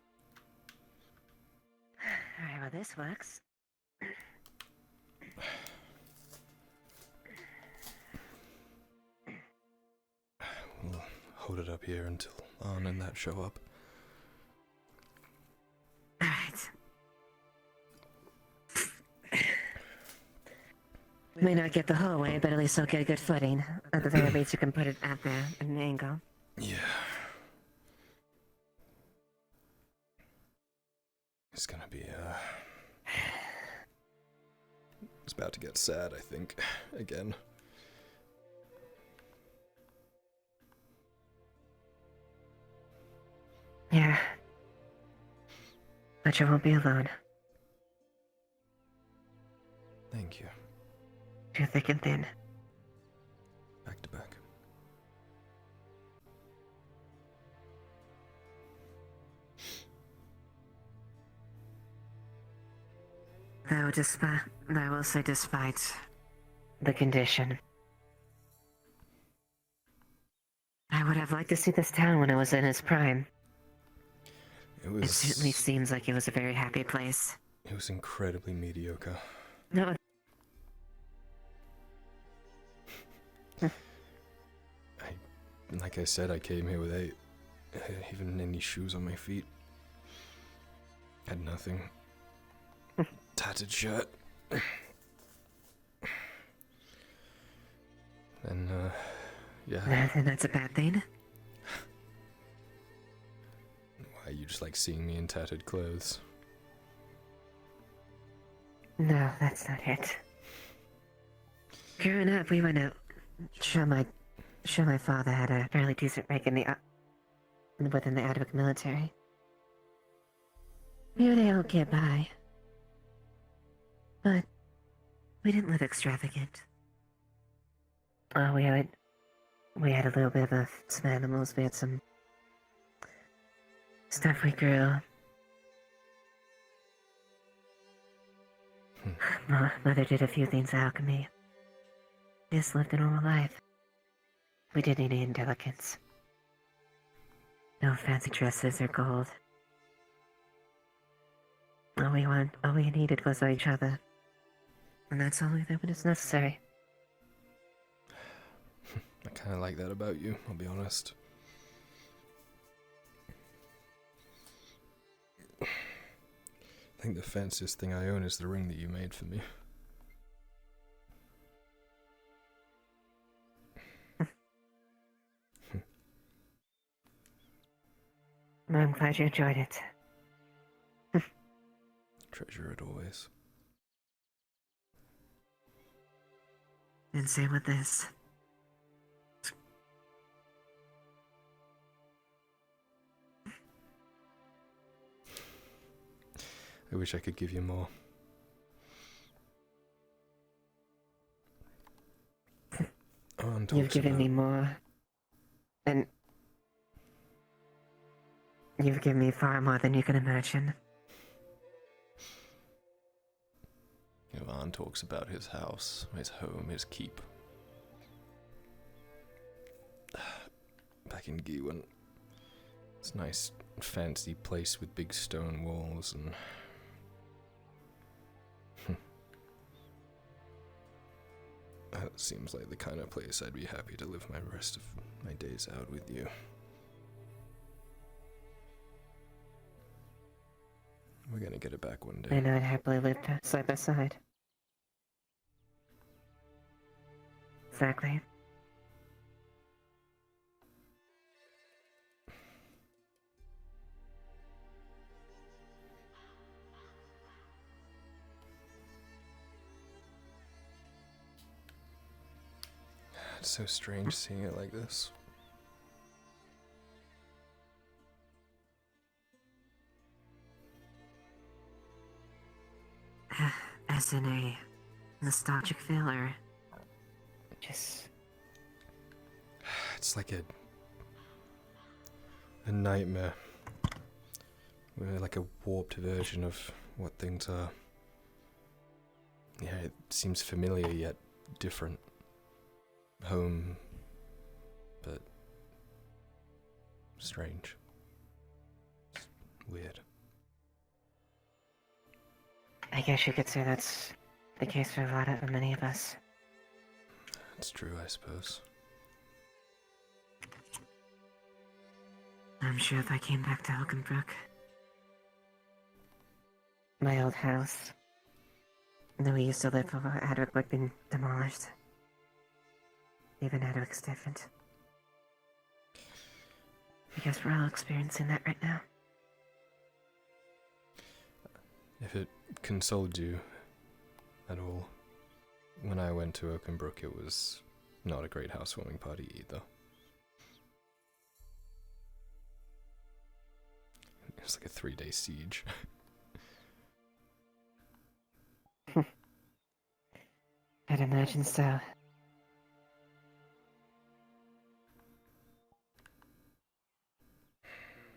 Alright, well this works. We'll hold it up here until On and that show up. Alright. May not get the whole way, but at least I'll get a good footing. At the very least, you can put it out there at an angle. Yeah. It's gonna be, it's about to get sad, I think. Again. Yeah. But you won't be alone. Thank you. Too thick and thin. Back to back. Though I will say despite the condition. I would have liked to see this town when it was in its prime. It certainly seems like it was a very happy place. It was incredibly mediocre. No. Like I said, I came here with even any shoes on my feet. Had nothing. Tattered shirt. Yeah. Then that's a bad thing. Why, you just like seeing me in tattered clothes? No, that's not it. Growing up, we went out. Sure, my father had a fairly decent rank within the Adwick military. We were able to get by, but we didn't live extravagant. Oh, we had a little bit of some animals. We had some stuff we grew. Mother did a few things to alchemy. Just lived a normal life. We didn't need indelicates. No fancy dresses or gold. All we needed was each other. And that's all that was necessary. I kind of like that about you, I'll be honest. I think the fanciest thing I own is the ring that you made for me. I'm glad you enjoyed it. Treasure it always. And same with this. I wish I could give you more. You've given me more. And you've given me far more than you can imagine. Ivan talks about his house, his home, his keep. Back in Giwan. It's a nice, fancy place with big stone walls and... That seems like the kind of place I'd be happy to live my rest of my days out with you. We're gonna get it back one day. And I'd happily live side by side. Exactly. It's so strange seeing it like this. As in a nostalgic feel, or just... It's like a nightmare. We're like a warped version of what things are. Yeah, it seems familiar yet different. Home, but strange. It's weird. I guess you could say that's the case for many of us. It's true, I suppose. I'm sure if I came back to Oakenbrook, my old house that we used to live before Adwick would have been demolished. Even Adwick's different. I guess we're all experiencing that right now. If it consoled you at all, when I went to Oakenbrook, it was not a great housewarming party either. It was like a 3-day siege. I'd imagine so.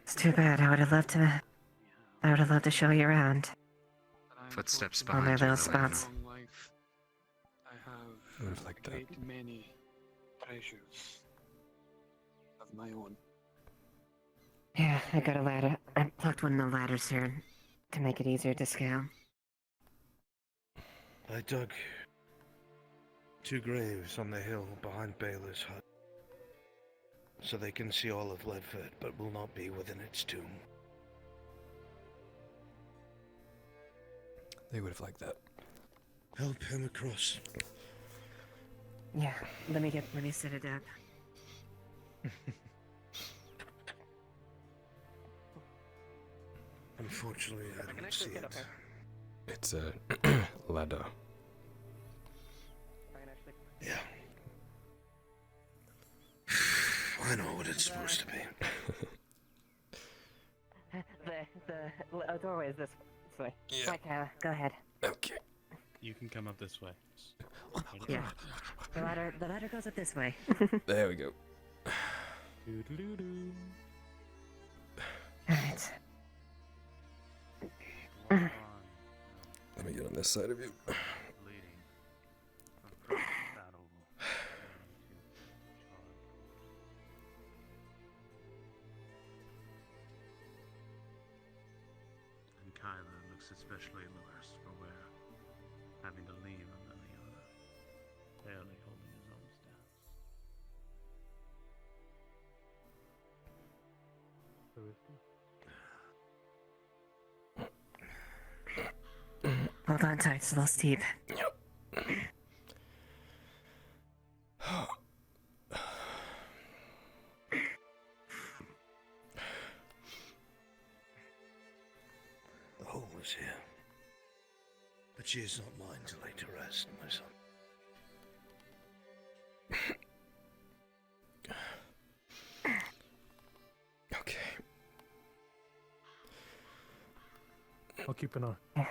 It's too bad. I would have loved to show you around. Footsteps All my behind you, little Liliana. spots. I Would have have liked that. great many treasures of my own. Yeah, I got a ladder. I plucked one of the ladders here to make it easier to scale. I dug 2 graves on the hill behind Baylor's hut, so they can see all of Ledford, but will not be within its tomb. They would have liked that. Help him across. Yeah, let me set it up. Unfortunately, I don't see it. It's a ladder. Yeah. I know what it's supposed to be. The doorway is this way. Yeah. Right, go ahead. Okay. You can come up this way. Yeah. The ladder goes up this way. There we go. Doo-doo-doo-doo. Alright. Let me get on this side of you. And Kyler looks especially the worse for wear, having to lean on Liliana, barely holding his own stance. Hold on tight, it's a little steep. Yep. The hole is here. But she is not mine to lay to rest, my son. Okay. I'll keep an eye.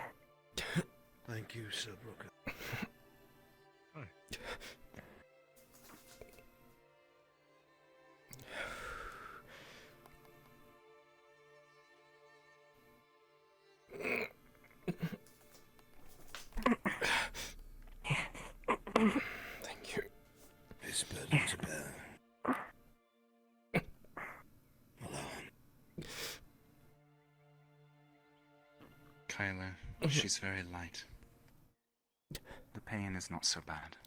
Thank you, Sir Brooker. Thank you. His burden to bear. Kyler, she's very light. The pain is not so bad.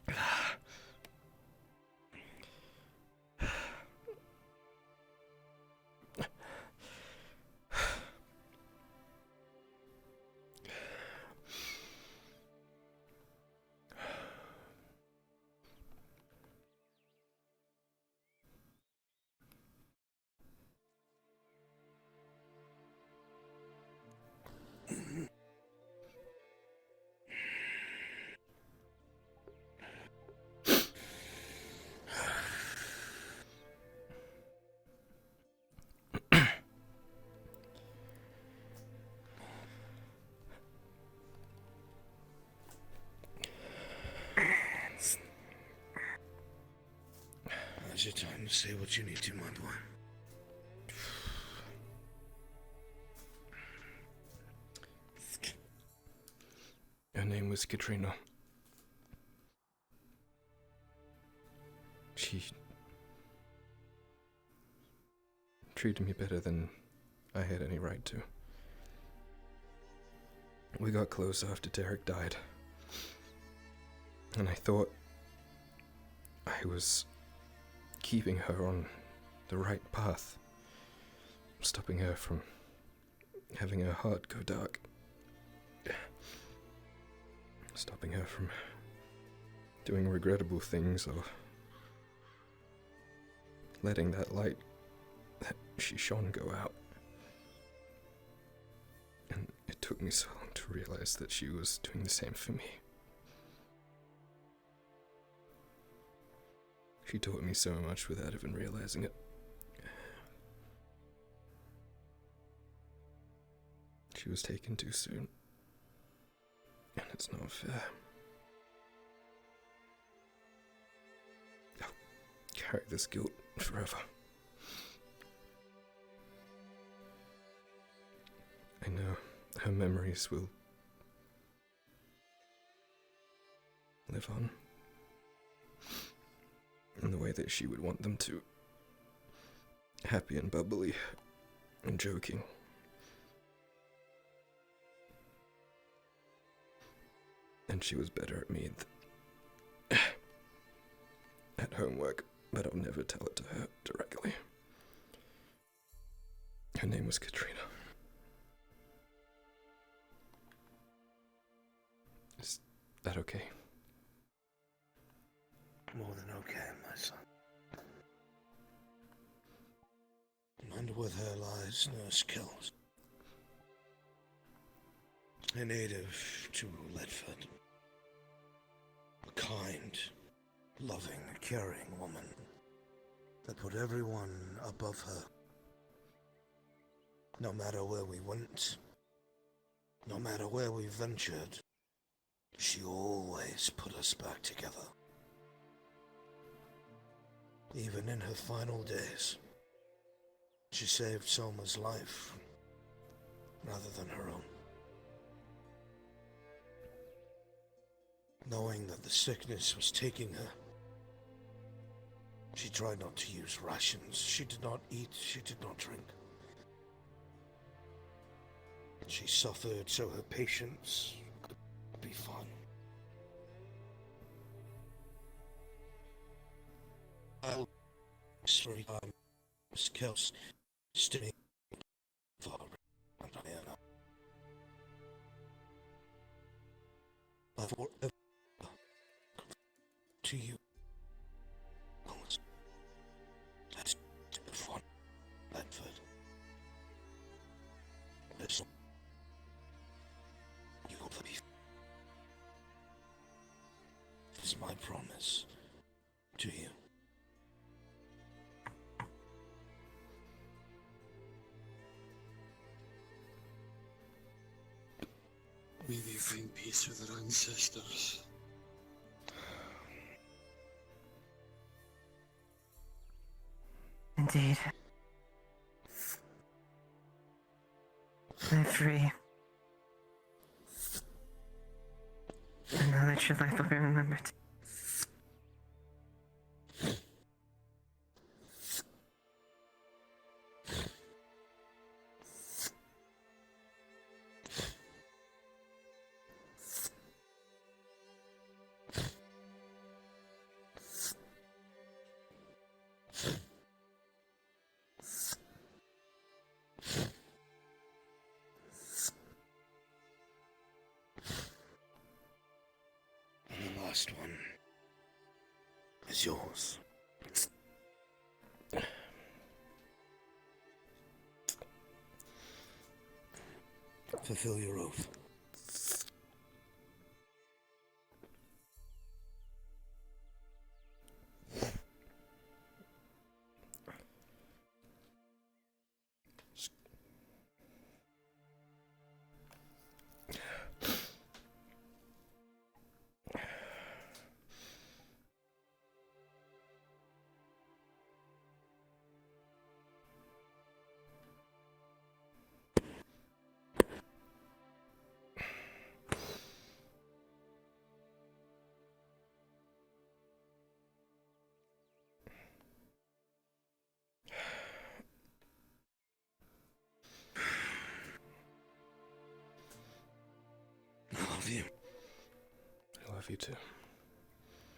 Now's your time to say what you need to, my boy. Her name was Katrina. She treated me better than I had any right to. We got close after Derek died. And I thought I was keeping her on the right path, stopping her from having her heart go dark, stopping her from doing regrettable things or letting that light that she shone go out. And it took me so long to realize that she was doing the same for me. She taught me so much without even realizing it. She was taken too soon. And it's not fair. I'll carry this guilt forever. I know her memories will live on in the way that she would want them to. Happy and bubbly and joking. And she was better at me at homework, but I'll never tell it to her directly. Her name was Katrina. Is that okay? More than okay, my son. And with her lies Nurse Kells, a native to Ledford. A kind, loving, caring woman that put everyone above her. No matter where we went, no matter where we ventured, she always put us back together. Even in her final days, she saved Soma's life rather than her own. Knowing that the sickness was taking her, she tried not to use rations. She did not eat, she did not drink. She suffered so her patients could be fine. I'll story time was Kels staying far and Diana. I forever to you. That's before Ledford. Listen. You will be. This is my promise to you. May they find peace with their ancestors. Indeed. Live free. And know that your life will be remembered. And the last one is yours. Fulfill your oath. I love you. I love you too.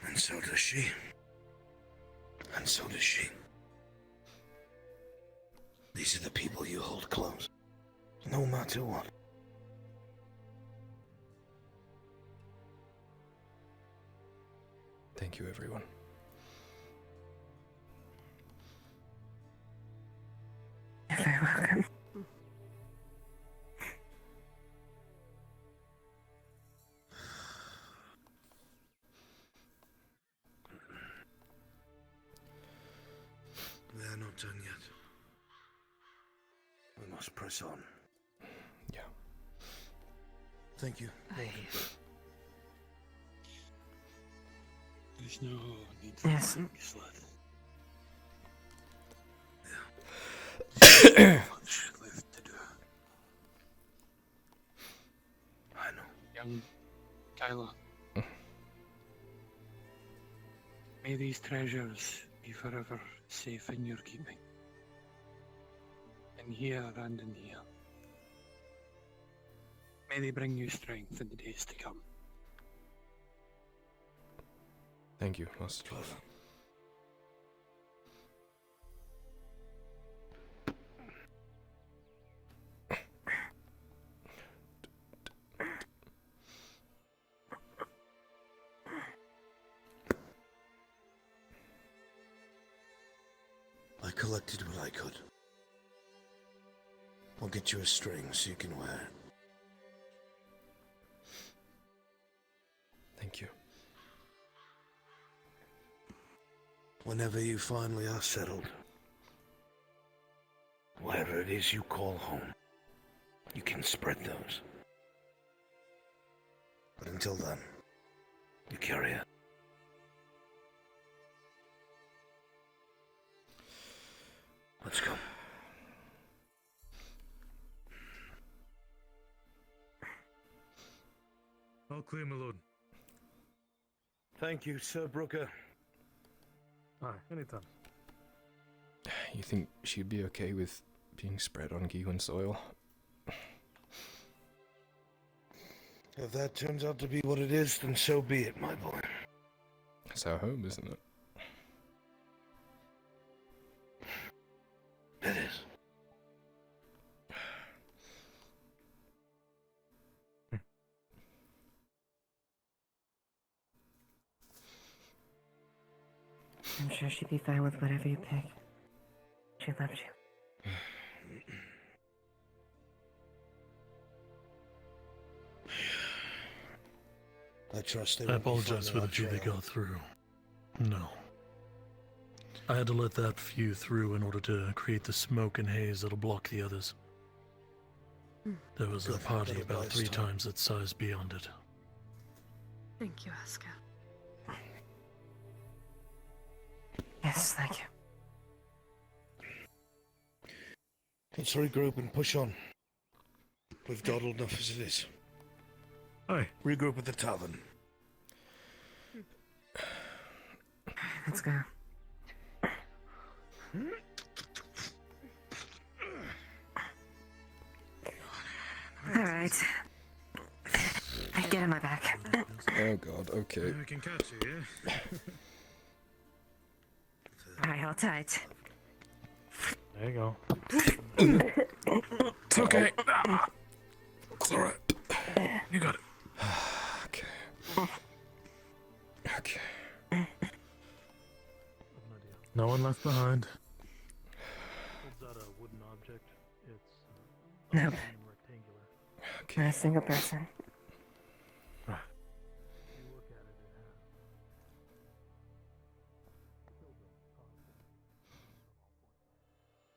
And so does she. And so does she. These are the people you hold close, no matter what. Thank you, everyone. You're very welcome. We are not done yet. We must press on. Yeah. Thank you, Morgan. There's no need for Yes. thanks, lad. Much left to do. I know. Young Kyler. May these treasures be forever safe in your keeping. In here and in here. May they bring you strength in the days to come. Thank you, Master Chief. I collected what I could. I'll get you a string so you can wear it. Thank you. Whenever you finally are settled, wherever it is you call home, you can spread those. But until then, you carry it. Let's go. All clear, my lord. Thank you, Sir Brooker. Aye, anytime. You think she'd be okay with being spread on Giwan soil? If that turns out to be what it is, then so be it, my boy. It's our home, isn't it? It is. I'm sure she'd be fine with whatever you pick. She loves you. I trust they I won't be apologize for following the few our that trail. got through. No. I had to let that few through in order to create the smoke and haze that'll block the others. There was a Good. party That'll buy about us 3 time. times its size beyond it. Thank you, Aska. Yes, thank you. Let's regroup and push on. We've dawdled enough as it is. Aye. Regroup at the tavern. Let's go. Alright. Get in my back. Oh god, okay. We can catch you, yeah? Alright, hold tight. There you go. It's okay. It's alright. You got it. Okay. Okay. No one left behind. Holds out a wooden object. It's Nope. rectangular. Not a single person.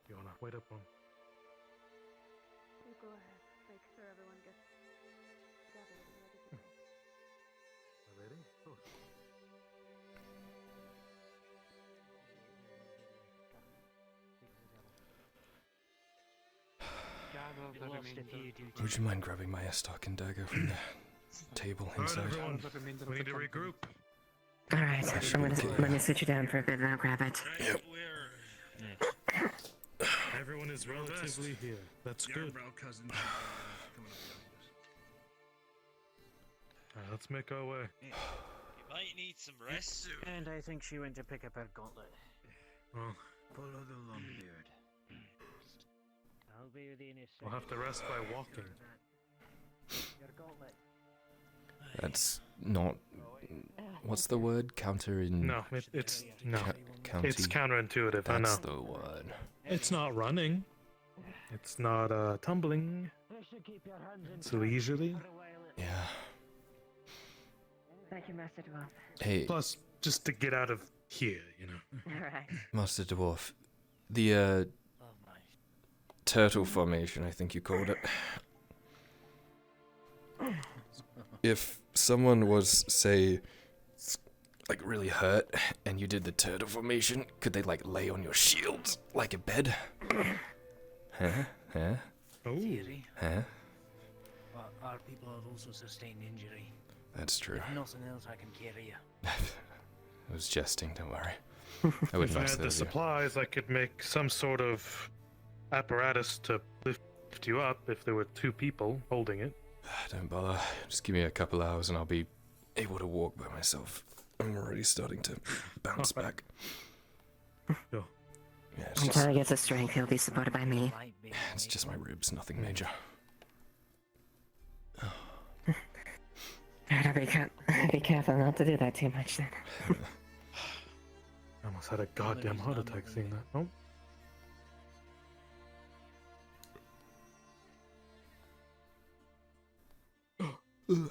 You wanna wait up on? You go ahead. Make sure everyone gets gathered and ready to go. Ready? Oh. Would you mind grabbing my Estoc and dagger from the table inside? Everyone, we need to regroup. Alright, let me sit you down for a bit and I'll grab it. Yep. Everyone is relatively here. That's good. Cousin. Let's make our way. You might need some rest soon. And I think she went to pick up her gauntlet. Well, Follow the long beard. I'll be with you in a second. we'll have to rest by walking. Your gauntlet. That's not... What's the word? Counter in... No, it's no. County? It's counterintuitive. I know. That's the word. It's not running. It's not tumbling. So leisurely. Yeah. Thank you, Master Dwarf. Hey, Plus, just to get out of here, you know. Alright. Master Dwarf. The, turtle formation, I think you called it. If someone was, say, like really hurt, and you did the turtle formation, could they like lay on your shield like a bed? Huh? Huh? Theory. Huh? But our people have also sustained injury. That's true. If nothing else, I can carry you. I was jesting, don't worry. I would If I not had the you. supplies, I could make some sort of apparatus to lift you up if there were 2 people holding it. Don't bother. Just give me a couple hours and I'll be able to walk by myself. I'm already starting to bounce back. Go. Yeah, it's Until just, he gets his strength, he'll be supported by me. it's just my ribs, nothing major. Alright, be careful not to do that too much then. I almost had a goddamn heart attack seeing that. Oh. Only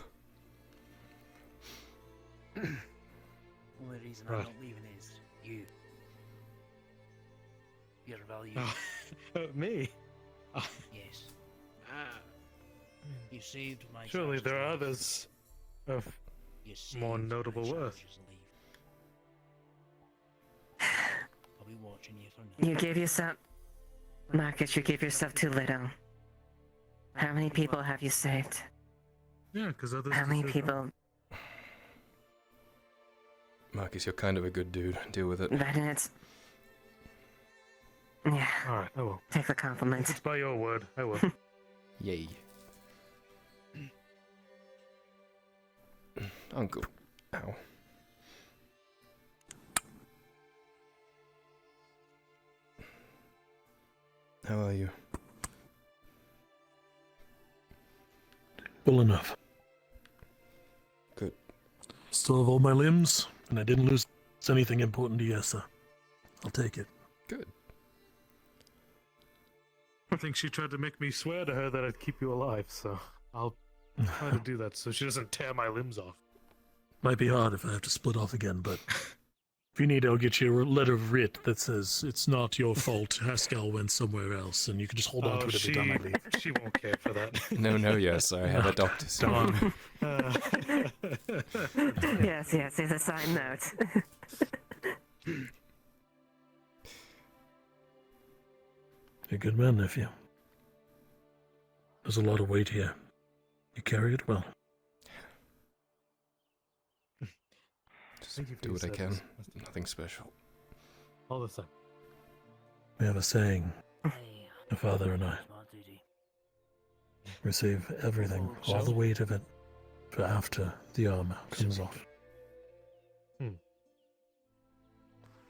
reason Right. I'm not leaving is you. Your value. Me? Yes. You saved my Surely charge's there are life. others of You saved more my notable worth. charge's life. I'll be watching you for now. You gave yourself... Marcus, you gave yourself too little. How many people have you saved? Yeah, because others. How many deserve people... Marcus, you're kind of a good dude. Deal with it. Then it's... Yeah. Alright, I will. Take the compliment. It's by your word, I will. Yay. Uncle. Ow. How are you? Well enough. Good. Still have all my limbs, and I didn't lose anything important to Yessa. I'll take it. Good. I think she tried to make me swear to her that I'd keep you alive, so I'll try to do that so she doesn't tear my limbs off. Might be hard if I have to split off again, but if you need, I'll get you a letter of writ that says it's not your fault. Haskell went somewhere else, and you can just hold on to it every time I leave. She won't care for that. No, yes, I have a doctor's Darn. Yes, there's a signed note. You're a good man, nephew. There's a lot of weight here. You carry it well. Just do what I can. Nothing special. All the same. We have a saying, my father and I. Receive everything, all the weight of it, for after the armor comes off.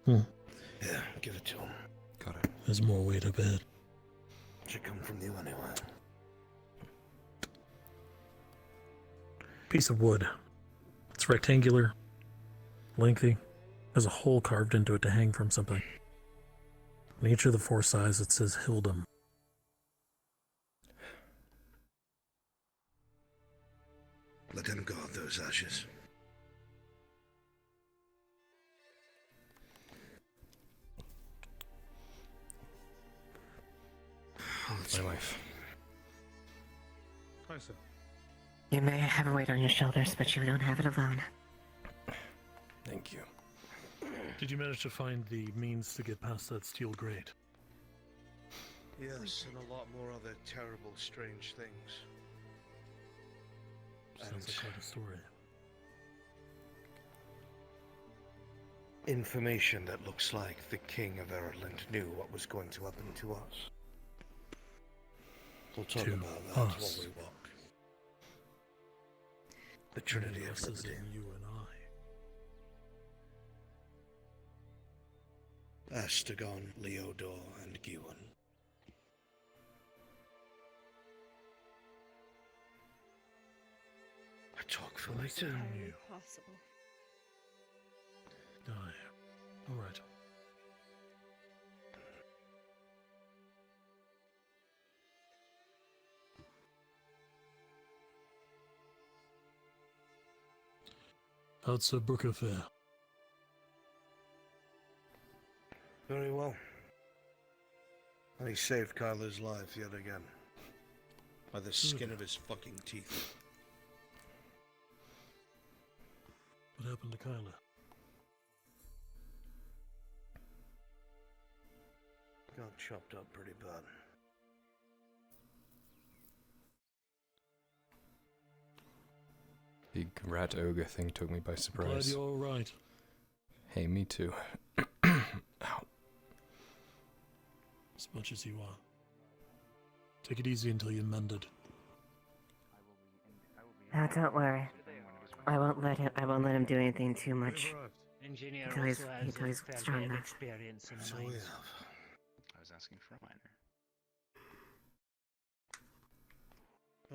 Yeah, give it to him. Got it. There's more weight to bear. Should come from you anyway. Piece of wood. It's rectangular, lengthy, has a hole carved into it to hang from something. On each of the four sides it says Hildum. Let him guard those ashes. My wife. Hi, sir. You may have a weight on your shoulders, but you don't have it alone. Thank you. Did you manage to find the means to get past that steel grate? Yes, and a lot more other terrible, strange things. Sounds like quite a story. Information that looks like the King of Ireland knew what was going to happen to us. We'll talk To about that us. while we walk. The Trinity of Us as Liberty. in you and I. Astagon, Leodor, and Gwen. I talk for later. Possible. Aye. Alright. How'd Sir Brooker fare? Very well. And he saved Kyler's life yet again. By the skin of his fucking teeth. What happened to Kyler? Got chopped up pretty bad. Big rat ogre thing took me by Glad surprise. you're alright. Hey, me too. As much as you are. Take it easy until you're mended. No, don't worry. I won't let him do anything too much. Engineer Until he's, also has until he's a fair strong bit of enough. experience in the So we mines. have. I was asking for a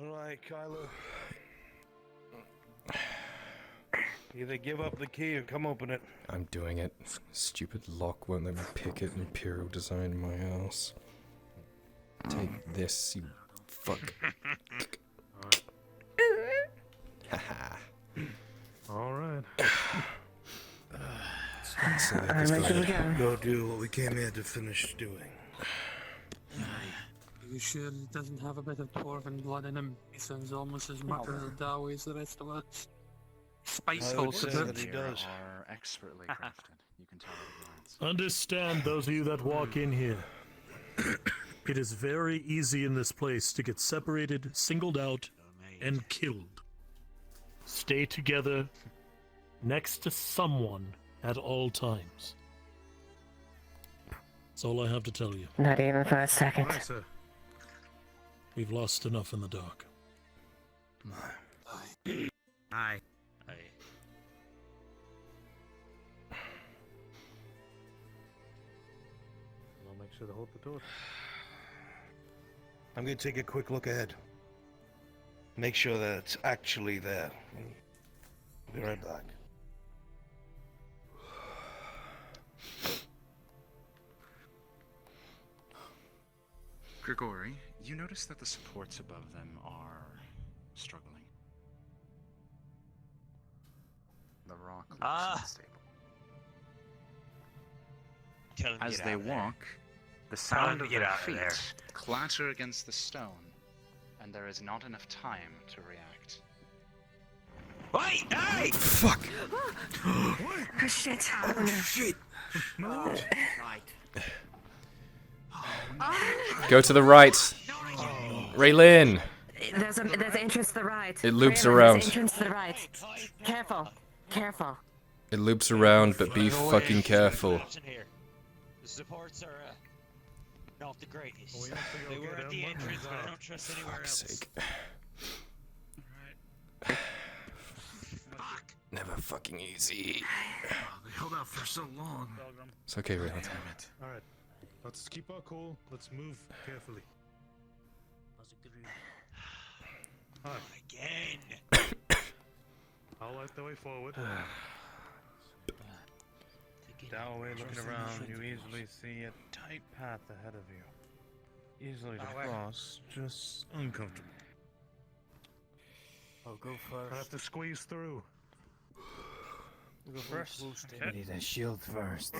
minor. Alright, Kyler. Either give up the key or come open it. I'm doing it. Stupid lock won't let me pick it. Imperial design my ass. Take this, you fuck. All right. So let's go ahead. Go do what we came here to finish doing. You sure he doesn't have a bit of dwarven blood in him? He sounds almost as much as a Drow as the rest of us. Spiteful to boot. He does. Are expertly crafted. You can tell at a glance. Understand, those of you that walk in here. It is very easy in this place to get separated, singled out, and killed. Stay together next to someone at all times. That's all I have to tell you. Not even for a second. Aye, sir. We've lost enough in the dark. Aye. Aye. I'll make sure to hold the door. I'm gonna take a quick look ahead. Make sure that it's actually there. I'll be right back. Grigori, you notice that the supports above them are struggling. The rock looks unstable. As they walk, the sound of their feet clatter against the stone, and there is not enough time to react. Wait! Hey! Fuck! Oh shit. Oh no. Shit! Right. Go to the right. Raylin. There's an entrance to the right. It loops Raylan, around. There's an entrance to the right. Careful. Careful. It loops around, but be fucking careful. The supports are not the greatest. They were at the entrance, but I don't trust anywhere else. Sake. Fuck. Never fucking easy. They held out for so long. It's okay, Raylan. All right. Let's keep our cool. Let's move carefully. All right. Again. I'll light the way forward. Dowaway looking around, you easily see a tight path ahead of you. Easily to cross, just uncomfortable. I'll go I first. have to squeeze through. You go first. I need a shield first.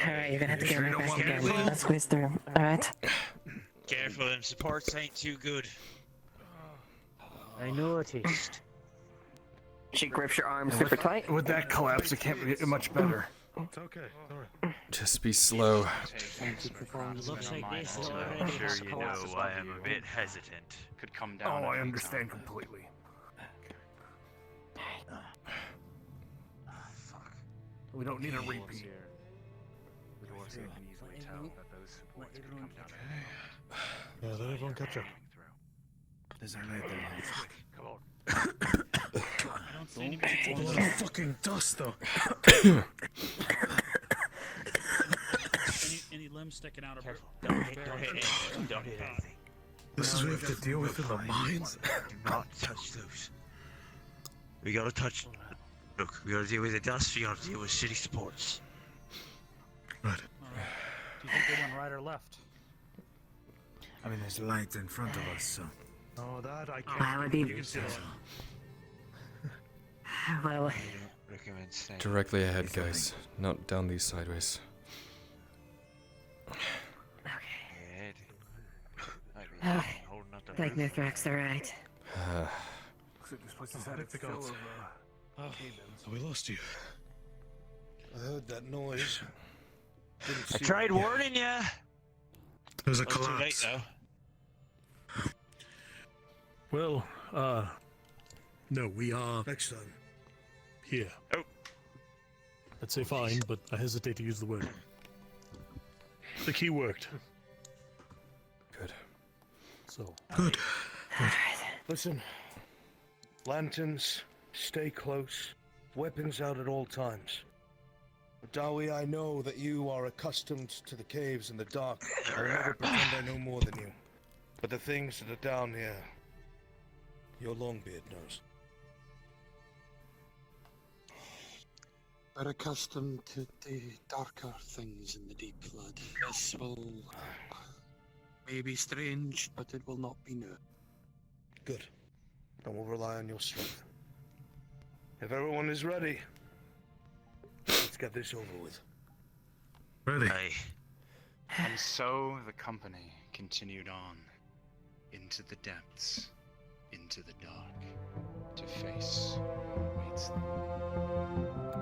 Alright, you're gonna have to get right back again. Let's squeeze through. Alright. Careful, them supports ain't too good. I noticed. She grips your arm super tight. With that collapse, it can't get much better. It's okay. Alright. Just be slow. Looks like this is I'm already sure you supports know above I am you. a bit hesitant. Could come Oh, down. I understand completely. We don't need a repeat. The dwarves here can easily tell that those supports could come down. Yeah, let everyone catch up. There's a light there. Come on. I don't see anybody. A lot of fucking dust, though. Any limbs sticking out of her? Don't hit anything. Don't hit anything. This is what we have to deal with in the mines. Do not touch those. We gotta touch. Look, we gotta deal with the dust. We gotta deal with city sports. Right. Do you think they went right or left? I mean, there's light in front of us, so. Oh, that I can't. That would be. You say so. Well, Recommend staying. Directly ahead, guys. Not down these sideways. Head. like Mithrax, they're right. This place is Difficult. Oh, we lost you. I heard that noise. Didn't I see tried it. warning ya. There's a Too late collapse. though. Well, no, we are Next time. here. Oh. I'd say fine, but I hesitate to use the word. The key worked. Good. So. Good. Listen. Lanterns, stay close. Weapons out at all times. Dawi, I know that you are accustomed to the caves and the dark. I will never pretend I know more than you. But the things that are down here, your Longbeard knows. We're accustomed to the darker things in the deep flood. This will may be strange, but it will not be new. Good. Then we'll rely on your strength. If everyone is ready, let's get this over with. Ready. And so the company continued on into the depths, into the dark, to face what awaits them.